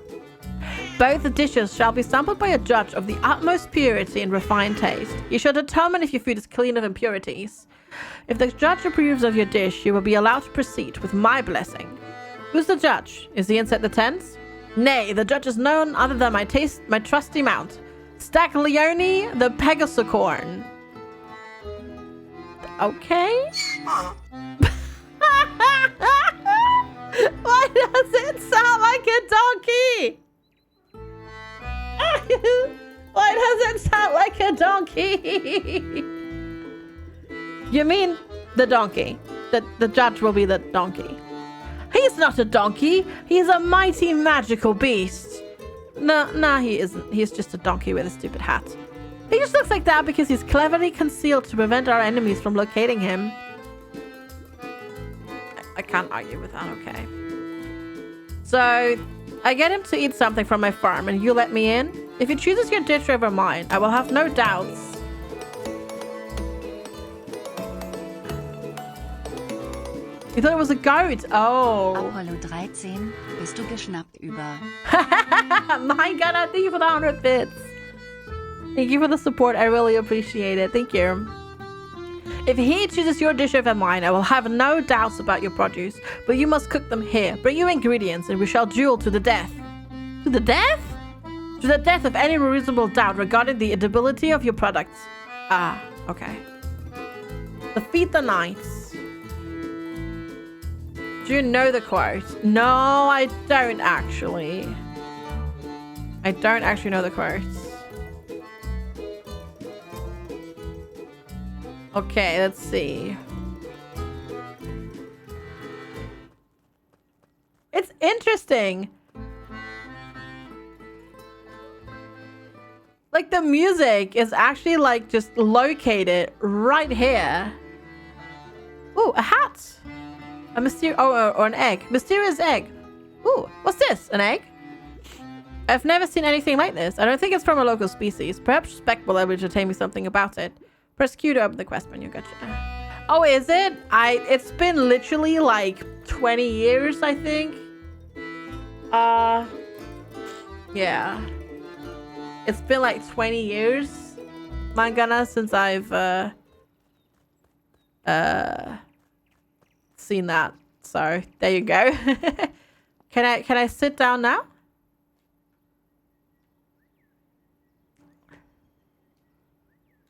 Both dishes shall be sampled by a judge of the utmost purity and refined taste. You shall determine if your food is clean of impurities. If the judge approves of your dish, you will be allowed to proceed with my blessing. Who's the judge? Is he inside the tents? Nay, the judge is none other than my trusty mount, Staglione the Pegasicorn. Okay. Why does it sound like a donkey? Why does it sound like a donkey? You mean the donkey? The judge will be the donkey. He's not a donkey. He's a mighty magical beast. No, he isn't. He's just a donkey with a stupid hat. He just looks like that because he's cleverly concealed to prevent our enemies from locating him. I can't argue with that, okay. So, I get him to eat something from my farm and you let me in? If he chooses your dish over mine, I will have no doubts. You thought it was a goat. Oh. Apollo 13, bist du geschnappt über. My God, thank you for the 100 bits. Thank you for the support. I really appreciate it. Thank you. If he chooses your dish over mine, I will have no doubts about your produce. But you must cook them here. Bring your ingredients, and we shall duel to the death. To the death? To the death of any reasonable doubt regarding the edibility of your products. Ah, okay. Defeat the knights. Do you know the quote? No, I don't actually. I don't actually know the quote. Okay, let's see. It's interesting. Like the music is actually like just located right here. Ooh, a hat. A mysterious, or an egg. Mysterious egg. Ooh, what's this? An egg? I've never seen anything like this. I don't think it's from a local species. Perhaps Spec will able to tell me something about it. Press Q to open the quest menu. Gotcha. Oh, is it? It's been literally like 20 years, I think. Yeah. It's been like 20 years, my goodness, since I've seen that. So there you go. Can I sit down now?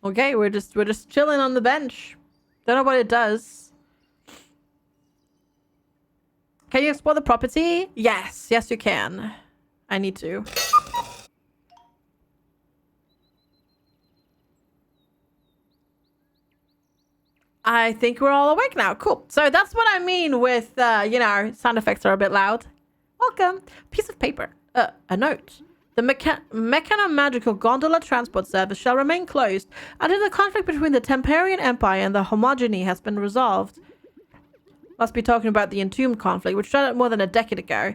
Okay, we're just chilling on the bench. Don't know what it does. Can you explore the property? Yes, yes you can. I need to. I think we're all awake now. Cool. So that's what I mean with, you know, sound effects are a bit loud. Welcome. Piece of paper. A note. The mechano-magical gondola transport service shall remain closed until the conflict between the Temperian Empire and the Homogeny has been resolved. Must be talking about the Entombed conflict, which started more than a decade ago,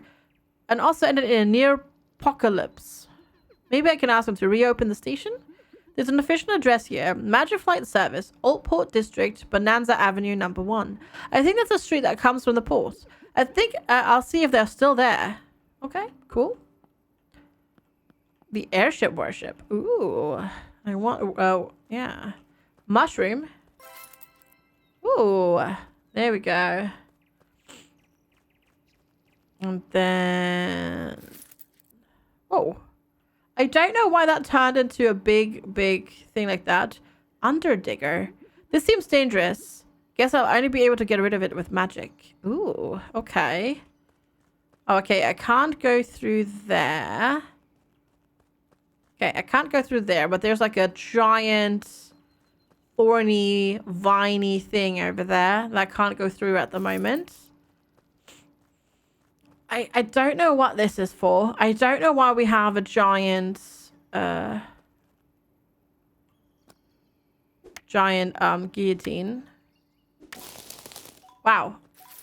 and also ended in a near-apocalypse. Maybe I can ask them to reopen the station? There's an official address here. Magiflight Service, Altport District, Bonanza Avenue, number 1. I think that's a street that comes from the port. I think I'll see if they're still there. Okay, cool. The airship worship. Ooh. I want... Oh, yeah. Mushroom. Ooh. There we go. And then... Oh. I don't know why that turned into a big thing like that. Underdigger. This seems dangerous. Guess I'll only be able to get rid of it with magic. Ooh, okay. Oh, okay, I can't go through there. Okay, I can't go through there, but there's like a giant, thorny, viney thing over there that I can't go through at the moment. I don't know what this is for. I don't know why we have a giant guillotine. Wow.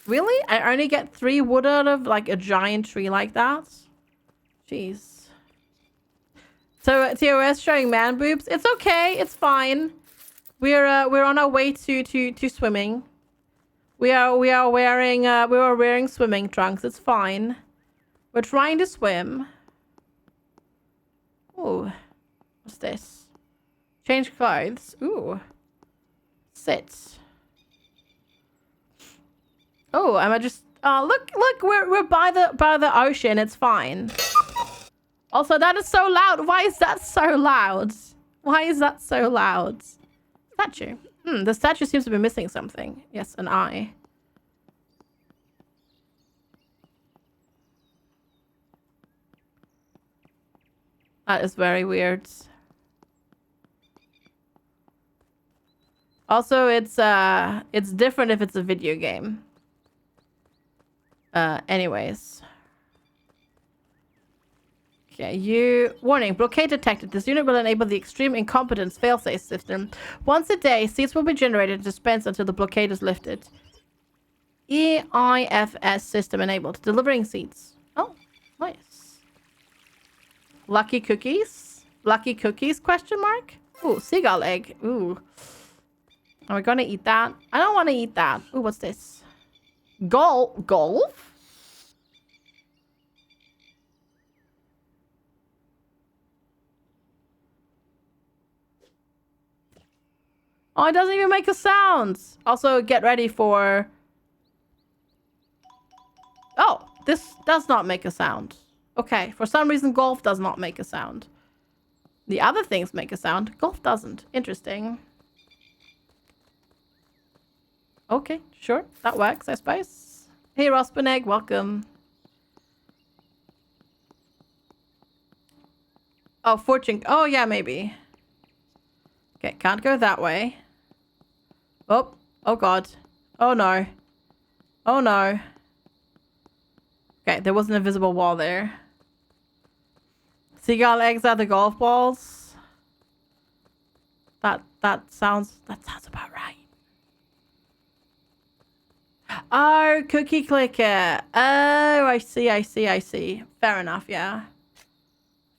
Really? I only get 3 wood out of like a giant tree like that? Jeez. So TOS showing man boobs. It's okay. It's fine. We're on our way to swimming. We are wearing swimming trunks. It's fine. We're trying to swim. Ooh. What's this? Change clothes. Ooh. Sit. Oh, am I just... Oh, look, we're by the ocean. It's fine. Also, that is so loud. Why is that so loud? Why is that so loud? Statue. The statue seems to be missing something. Yes, an eye. That is very weird. Also, it's different if it's a video game. Anyways. Okay, warning, blockade detected. This unit will enable the extreme incompetence failsafe system. Once a day, seats will be generated and dispensed until the blockade is lifted. EIFS system enabled. Delivering seats. Oh, nice. Lucky cookies? Lucky cookies, question mark? Ooh, seagull egg. Ooh. Are we gonna eat that? I don't want to eat that. Ooh, what's this? Golf? Oh, it doesn't even make a sound. Also, get ready for... Oh, this does not make a sound. Okay, for some reason, golf does not make a sound. The other things make a sound. Golf doesn't. Interesting. Okay, sure. That works, I suppose. Hey, Rospenegg, welcome. Oh, fortune. Oh, yeah, maybe. Okay, can't go that way. Oh, oh god. Oh no. Oh no. Okay, there was an invisible wall there. Seagull eggs are the golf balls. That sounds about right. Oh, cookie clicker. Oh, I see. Fair enough, yeah.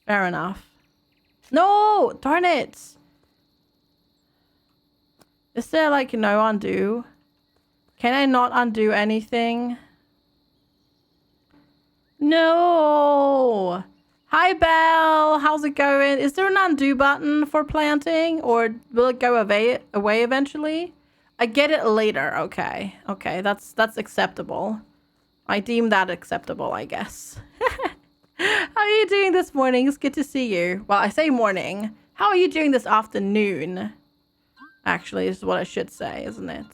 Fair enough. No! Darn it! Is there, like, no undo? Can I not undo anything? No! Hi, Belle! How's it going? Is there an undo button for planting? Or will it go away eventually? I get it later. Okay. Okay, that's acceptable. I deem that acceptable, I guess. How are you doing this morning? It's good to see you. Well, I say morning. How are you doing this afternoon? Actually, is what I should say, isn't it?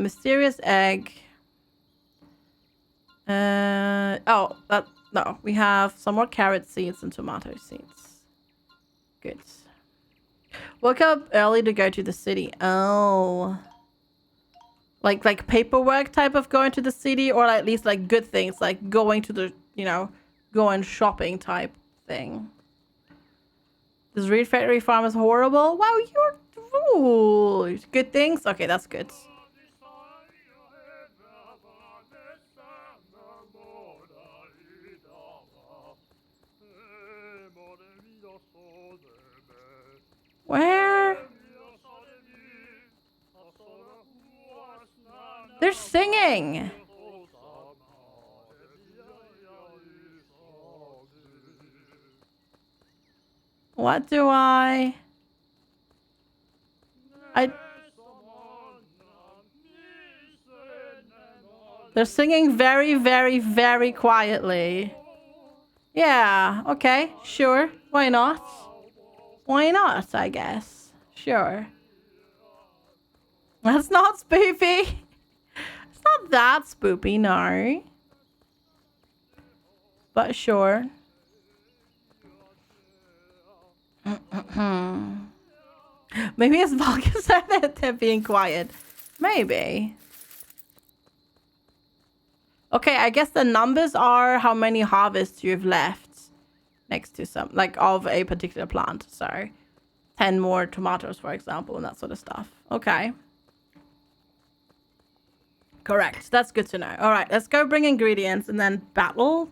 Mysterious egg. Oh, no. We have some more carrot seeds and tomato seeds. Good. Woke up early to go to the city. Oh. Like paperwork type of going to the city, or at least like good things, like going to the, going shopping type thing. This Reed Factory farm is horrible. Wow, you're... Ooh, good things? Okay, that's good. Where? They're singing. What do I... They're singing very, very, very quietly. Yeah, okay, sure. Why not? Why not, I guess. Sure. That's not spoopy. It's not that spoopy, no. But sure. Maybe it's Vulcan said that they're being quiet. Maybe. Okay, I guess the numbers are how many harvests you've left next to some, like, of a particular plant. So 10 more tomatoes, for example, and that sort of stuff. Okay. Correct. That's good to know. All right, let's go bring ingredients and then battle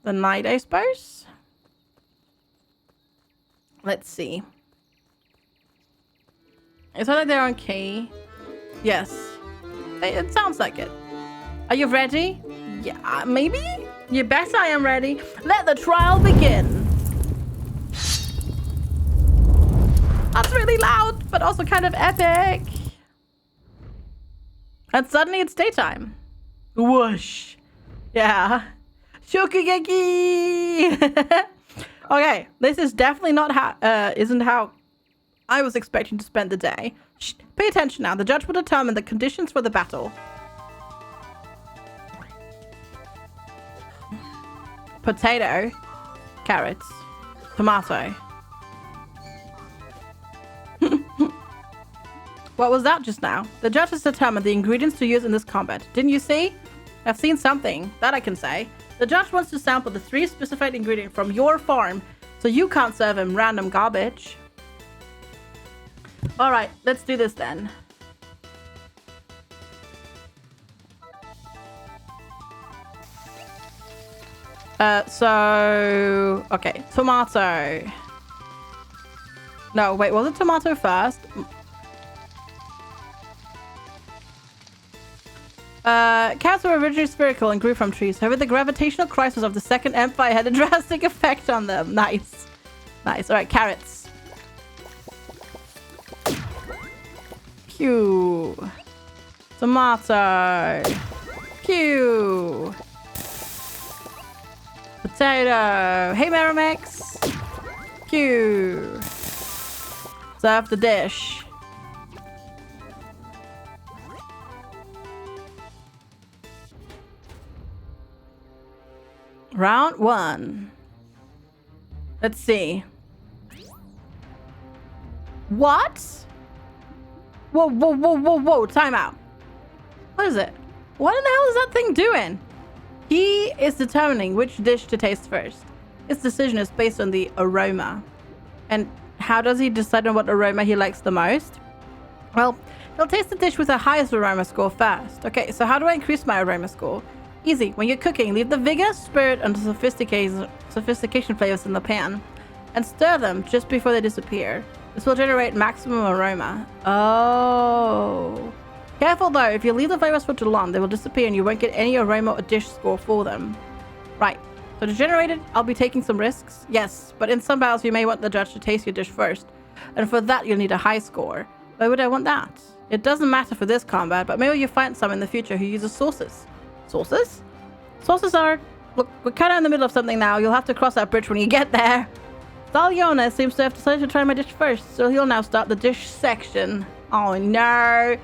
the night, I suppose. Let's see. Is that like they're on key? Yes. It sounds like it. Are you ready? Yeah, maybe? You bet I am ready. Let the trial begin. That's really loud, but also kind of epic. And suddenly it's daytime. Whoosh. Yeah. Shokugeki. Okay, this is definitely not how, isn't how I was expecting to spend the day. Shh, pay attention now. The judge will determine the conditions for the battle. Potato. Carrots. Tomato. What was that just now? The judge has determined the ingredients to use in this combat. Didn't you see? I've seen something. That I can say. The judge wants to sample the 3 specified ingredients from your farm, so you can't serve him random garbage. Alright, let's do this then. Okay, tomato. No, wait, was it tomato first? Carrots were originally spherical and grew from trees. However, the gravitational crisis of the Second Empire had a drastic effect on them. Nice. Nice. All right, carrots. Q. Tomato. Q. Potato. Hey, Merrimax. Q. Serve the dish. Round 1. Let's see. What? Whoa, whoa, whoa, whoa, whoa. Time out. What is it? What in the hell is that thing doing? He is determining which dish to taste first. His decision is based on the aroma. And how does he decide on what aroma he likes the most? Well, he'll taste the dish with the highest aroma score first. Okay, so how do I increase my aroma score? Easy. When you're cooking, leave the vigor, spirit, and sophistication flavors in the pan and stir them just before they disappear. This will generate maximum aroma. Oh. Careful though, if you leave the flavors for too long, they will disappear and you won't get any aroma or dish score for them. Right. So to generate it, I'll be taking some risks. Yes, but in some battles, you may want the judge to taste your dish first. And for that, you'll need a high score. Why would I want that? It doesn't matter for this combat, but maybe you find some in the future who uses sauces. Sauces? Sauces are... Look, we're kind of in the middle of something now. You'll have to cross that bridge when you get there. Saliona seems to have decided to try my dish first, so he'll now start the dish section. Oh no.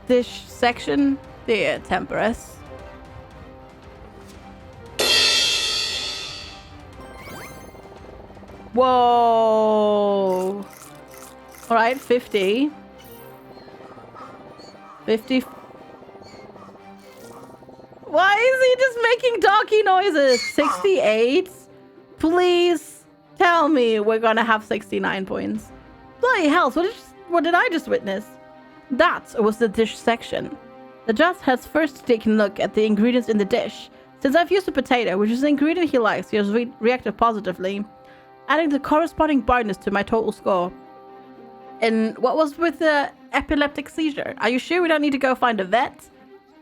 Dish section? Dear Temperus. Whoa. Alright, 50. 50. Why is he just making talky noises? 68? Please tell me we're gonna have 69 points. Bloody hell, what did I just witness? That was the dish section. The judge has first taken a look at the ingredients in the dish. Since I've used a potato, which is an ingredient he likes, he has reacted positively, adding the corresponding bonus to my total score. And what was with the epileptic seizure? Are you sure we don't need to go find a vet?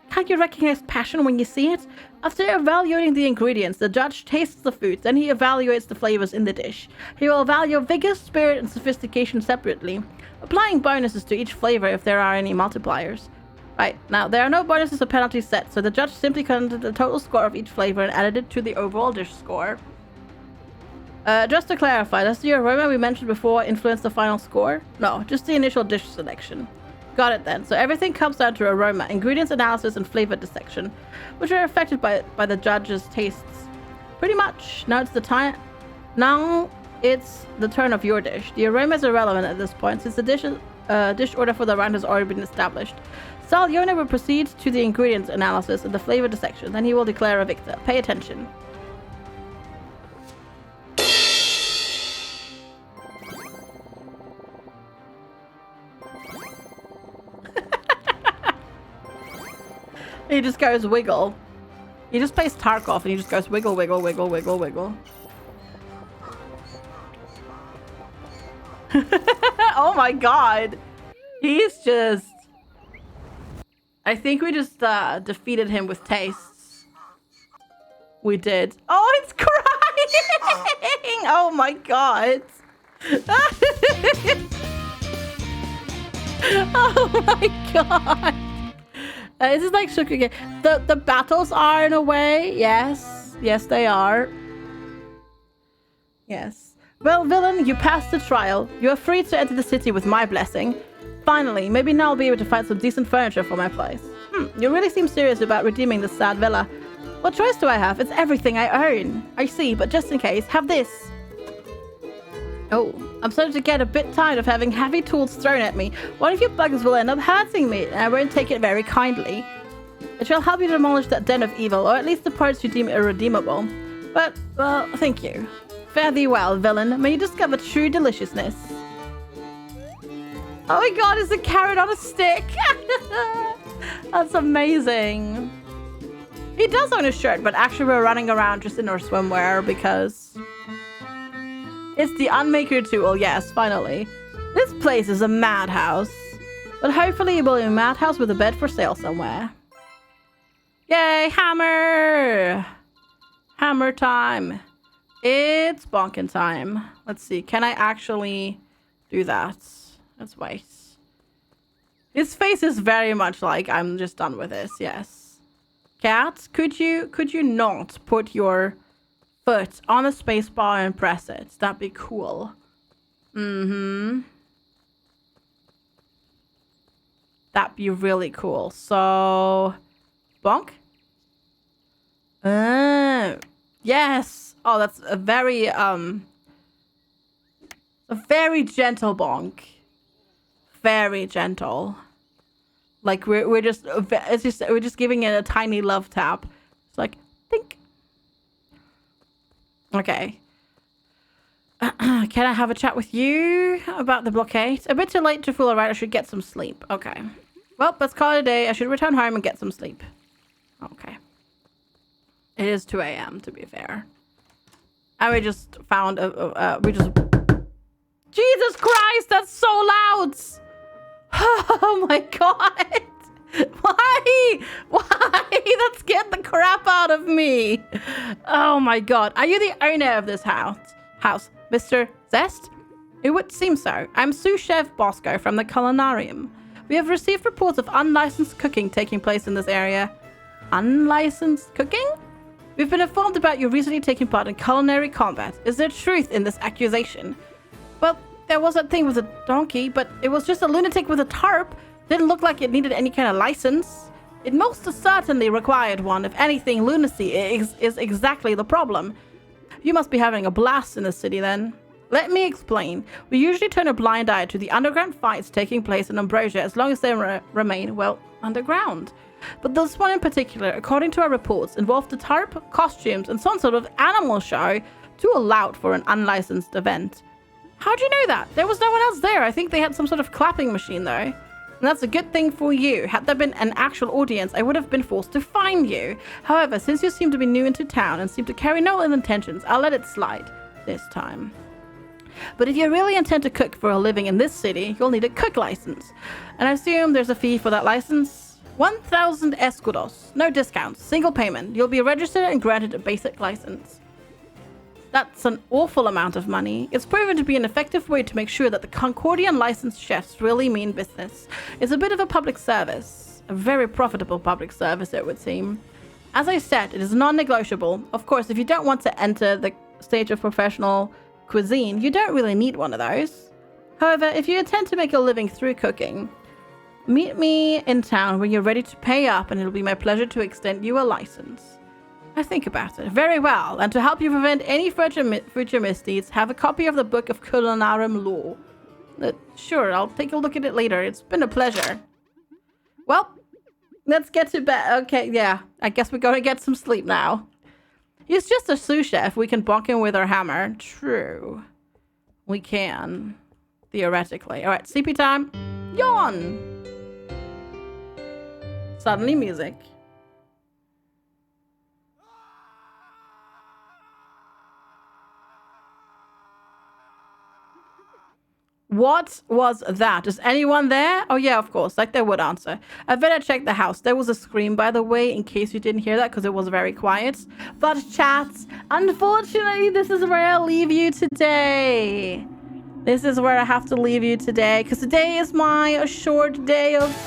Can't you recognize passion when you see it? After evaluating the ingredients, the judge tastes the food, then he evaluates the flavors in the dish. He will evaluate vigor, spirit, and sophistication separately, applying bonuses to each flavor if there are any multipliers. Right, now there are no bonuses or penalties set, so the judge simply counted the total score of each flavor and added it to the overall dish score. Just to clarify, does the aroma we mentioned before influence the final score? No, just the initial dish selection. Got it then. So everything comes down to aroma, ingredients analysis, and flavor dissection, which are affected by the judge's tastes. Pretty much. Now it's the turn of your dish. The aroma is irrelevant at this point, since the dish order for the round has already been established. Saliona will proceed to the ingredients analysis and the flavor dissection. Then he will declare a victor. Pay attention. He just goes wiggle. He just plays Tarkov and he just goes wiggle, wiggle, wiggle, wiggle, wiggle. Oh my god. He's just... I think we just defeated him with tastes. We did. Oh, it's crying! Oh my god. Oh my god. This is like sugar game. The battles are in a way. Yes. Yes, they are. Yes. Well, villain, you passed the trial. You are free to enter the city with my blessing. Finally, maybe now I'll be able to find some decent furniture for my place. You really seem serious about redeeming this sad villa. What choice do I have? It's everything I own. I see, but just in case, have this. Oh, I'm starting to get a bit tired of having heavy tools thrown at me. One of you buggers will end up hurting me, and I won't take it very kindly. It shall help you demolish that den of evil, or at least the parts you deem irredeemable. But, well, thank you. Fare thee well, villain. May you discover true deliciousness. Oh my god, it's a carrot on a stick! That's amazing. He does own a shirt, but actually we're running around just in our swimwear because... It's the unmaker tool, yes, finally. This place is a madhouse. But hopefully it will be a madhouse with a bed for sale somewhere. Yay, hammer! Hammer time. It's bonking time. Let's see. Can I actually do that? Let's wait. His face is very much like I'm just done with this. Yes. Cat, could you not put your foot on the space bar and press it? That'd be cool. Mm-hmm. That'd be really cool. So, bonk. Yes. Oh, that's a very gentle bonk. Very gentle. Like we're just giving it a tiny love tap. It's like think. Okay. Can I have a chat with you about the blockade? A bit too late to fool around. I should get some sleep. Okay. Well, let's call it a day. I should return home and get some sleep. Okay. It is 2 a.m. to be fair. And we just found Jesus Christ, that's so loud! Oh my god! Why? That scared the crap out of me! Oh my god. Are you the owner of this house, Mr. Zest? It would seem so. I'm sous chef Bosco from the Culinarium. We have received reports of unlicensed cooking taking place in this area. Unlicensed cooking? We've been informed about you recently taking part in culinary combat. Is there truth in this accusation? Well, there was that thing with a donkey, but it was just a lunatic with a tarp. Didn't look like it needed any kind of license. It most certainly required one. If anything, lunacy is exactly the problem. You must be having a blast in the city then. Let me explain. We usually turn a blind eye to the underground fights taking place in Ambrosia as long as they remain, well, underground. But this one in particular, according to our reports, involved the tarp, costumes, and some sort of animal show too loud for an unlicensed event. How'd you know that? There was no one else there. I think they had some sort of clapping machine though. And that's a good thing for you. Had there been an actual audience, I would have been forced to fine you. However, since you seem to be new into town and seem to carry no ill intentions, I'll let it slide this time. But if you really intend to cook for a living in this city, you'll need a cook license. And I assume there's a fee for that license? 1,000 escudos. No discounts. Single payment. You'll be registered and granted a basic license. That's an awful amount of money. It's proven to be an effective way to make sure that the Concordian licensed chefs really mean business. It's a bit of a public service. A very profitable public service, it would seem. As I said, it is non-negotiable. Of course, if you don't want to enter the stage of professional cuisine, you don't really need one of those. However, if you intend to make a living through cooking, meet me in town when you're ready to pay up, and it'll be my pleasure to extend you a license. I think about it. Very well. And to help you prevent any future misdeeds, have a copy of the Book of Culinarium Law. Sure, I'll take a look at it later. It's been a pleasure. Well, let's get to bed. Okay, yeah. I guess we're going to get some sleep now. He's just a sous chef. We can bonk him with our hammer. True. We can. Theoretically. All right, sleepy time. Yawn! Suddenly music. What was that? Is anyone there? Oh yeah, of course, like they would answer. I better check the house. There was a scream, by the way, in case you didn't hear that, because it was very quiet. But chats, unfortunately, this is where I'll leave you today. This is where I have to leave you today, because today is my short day of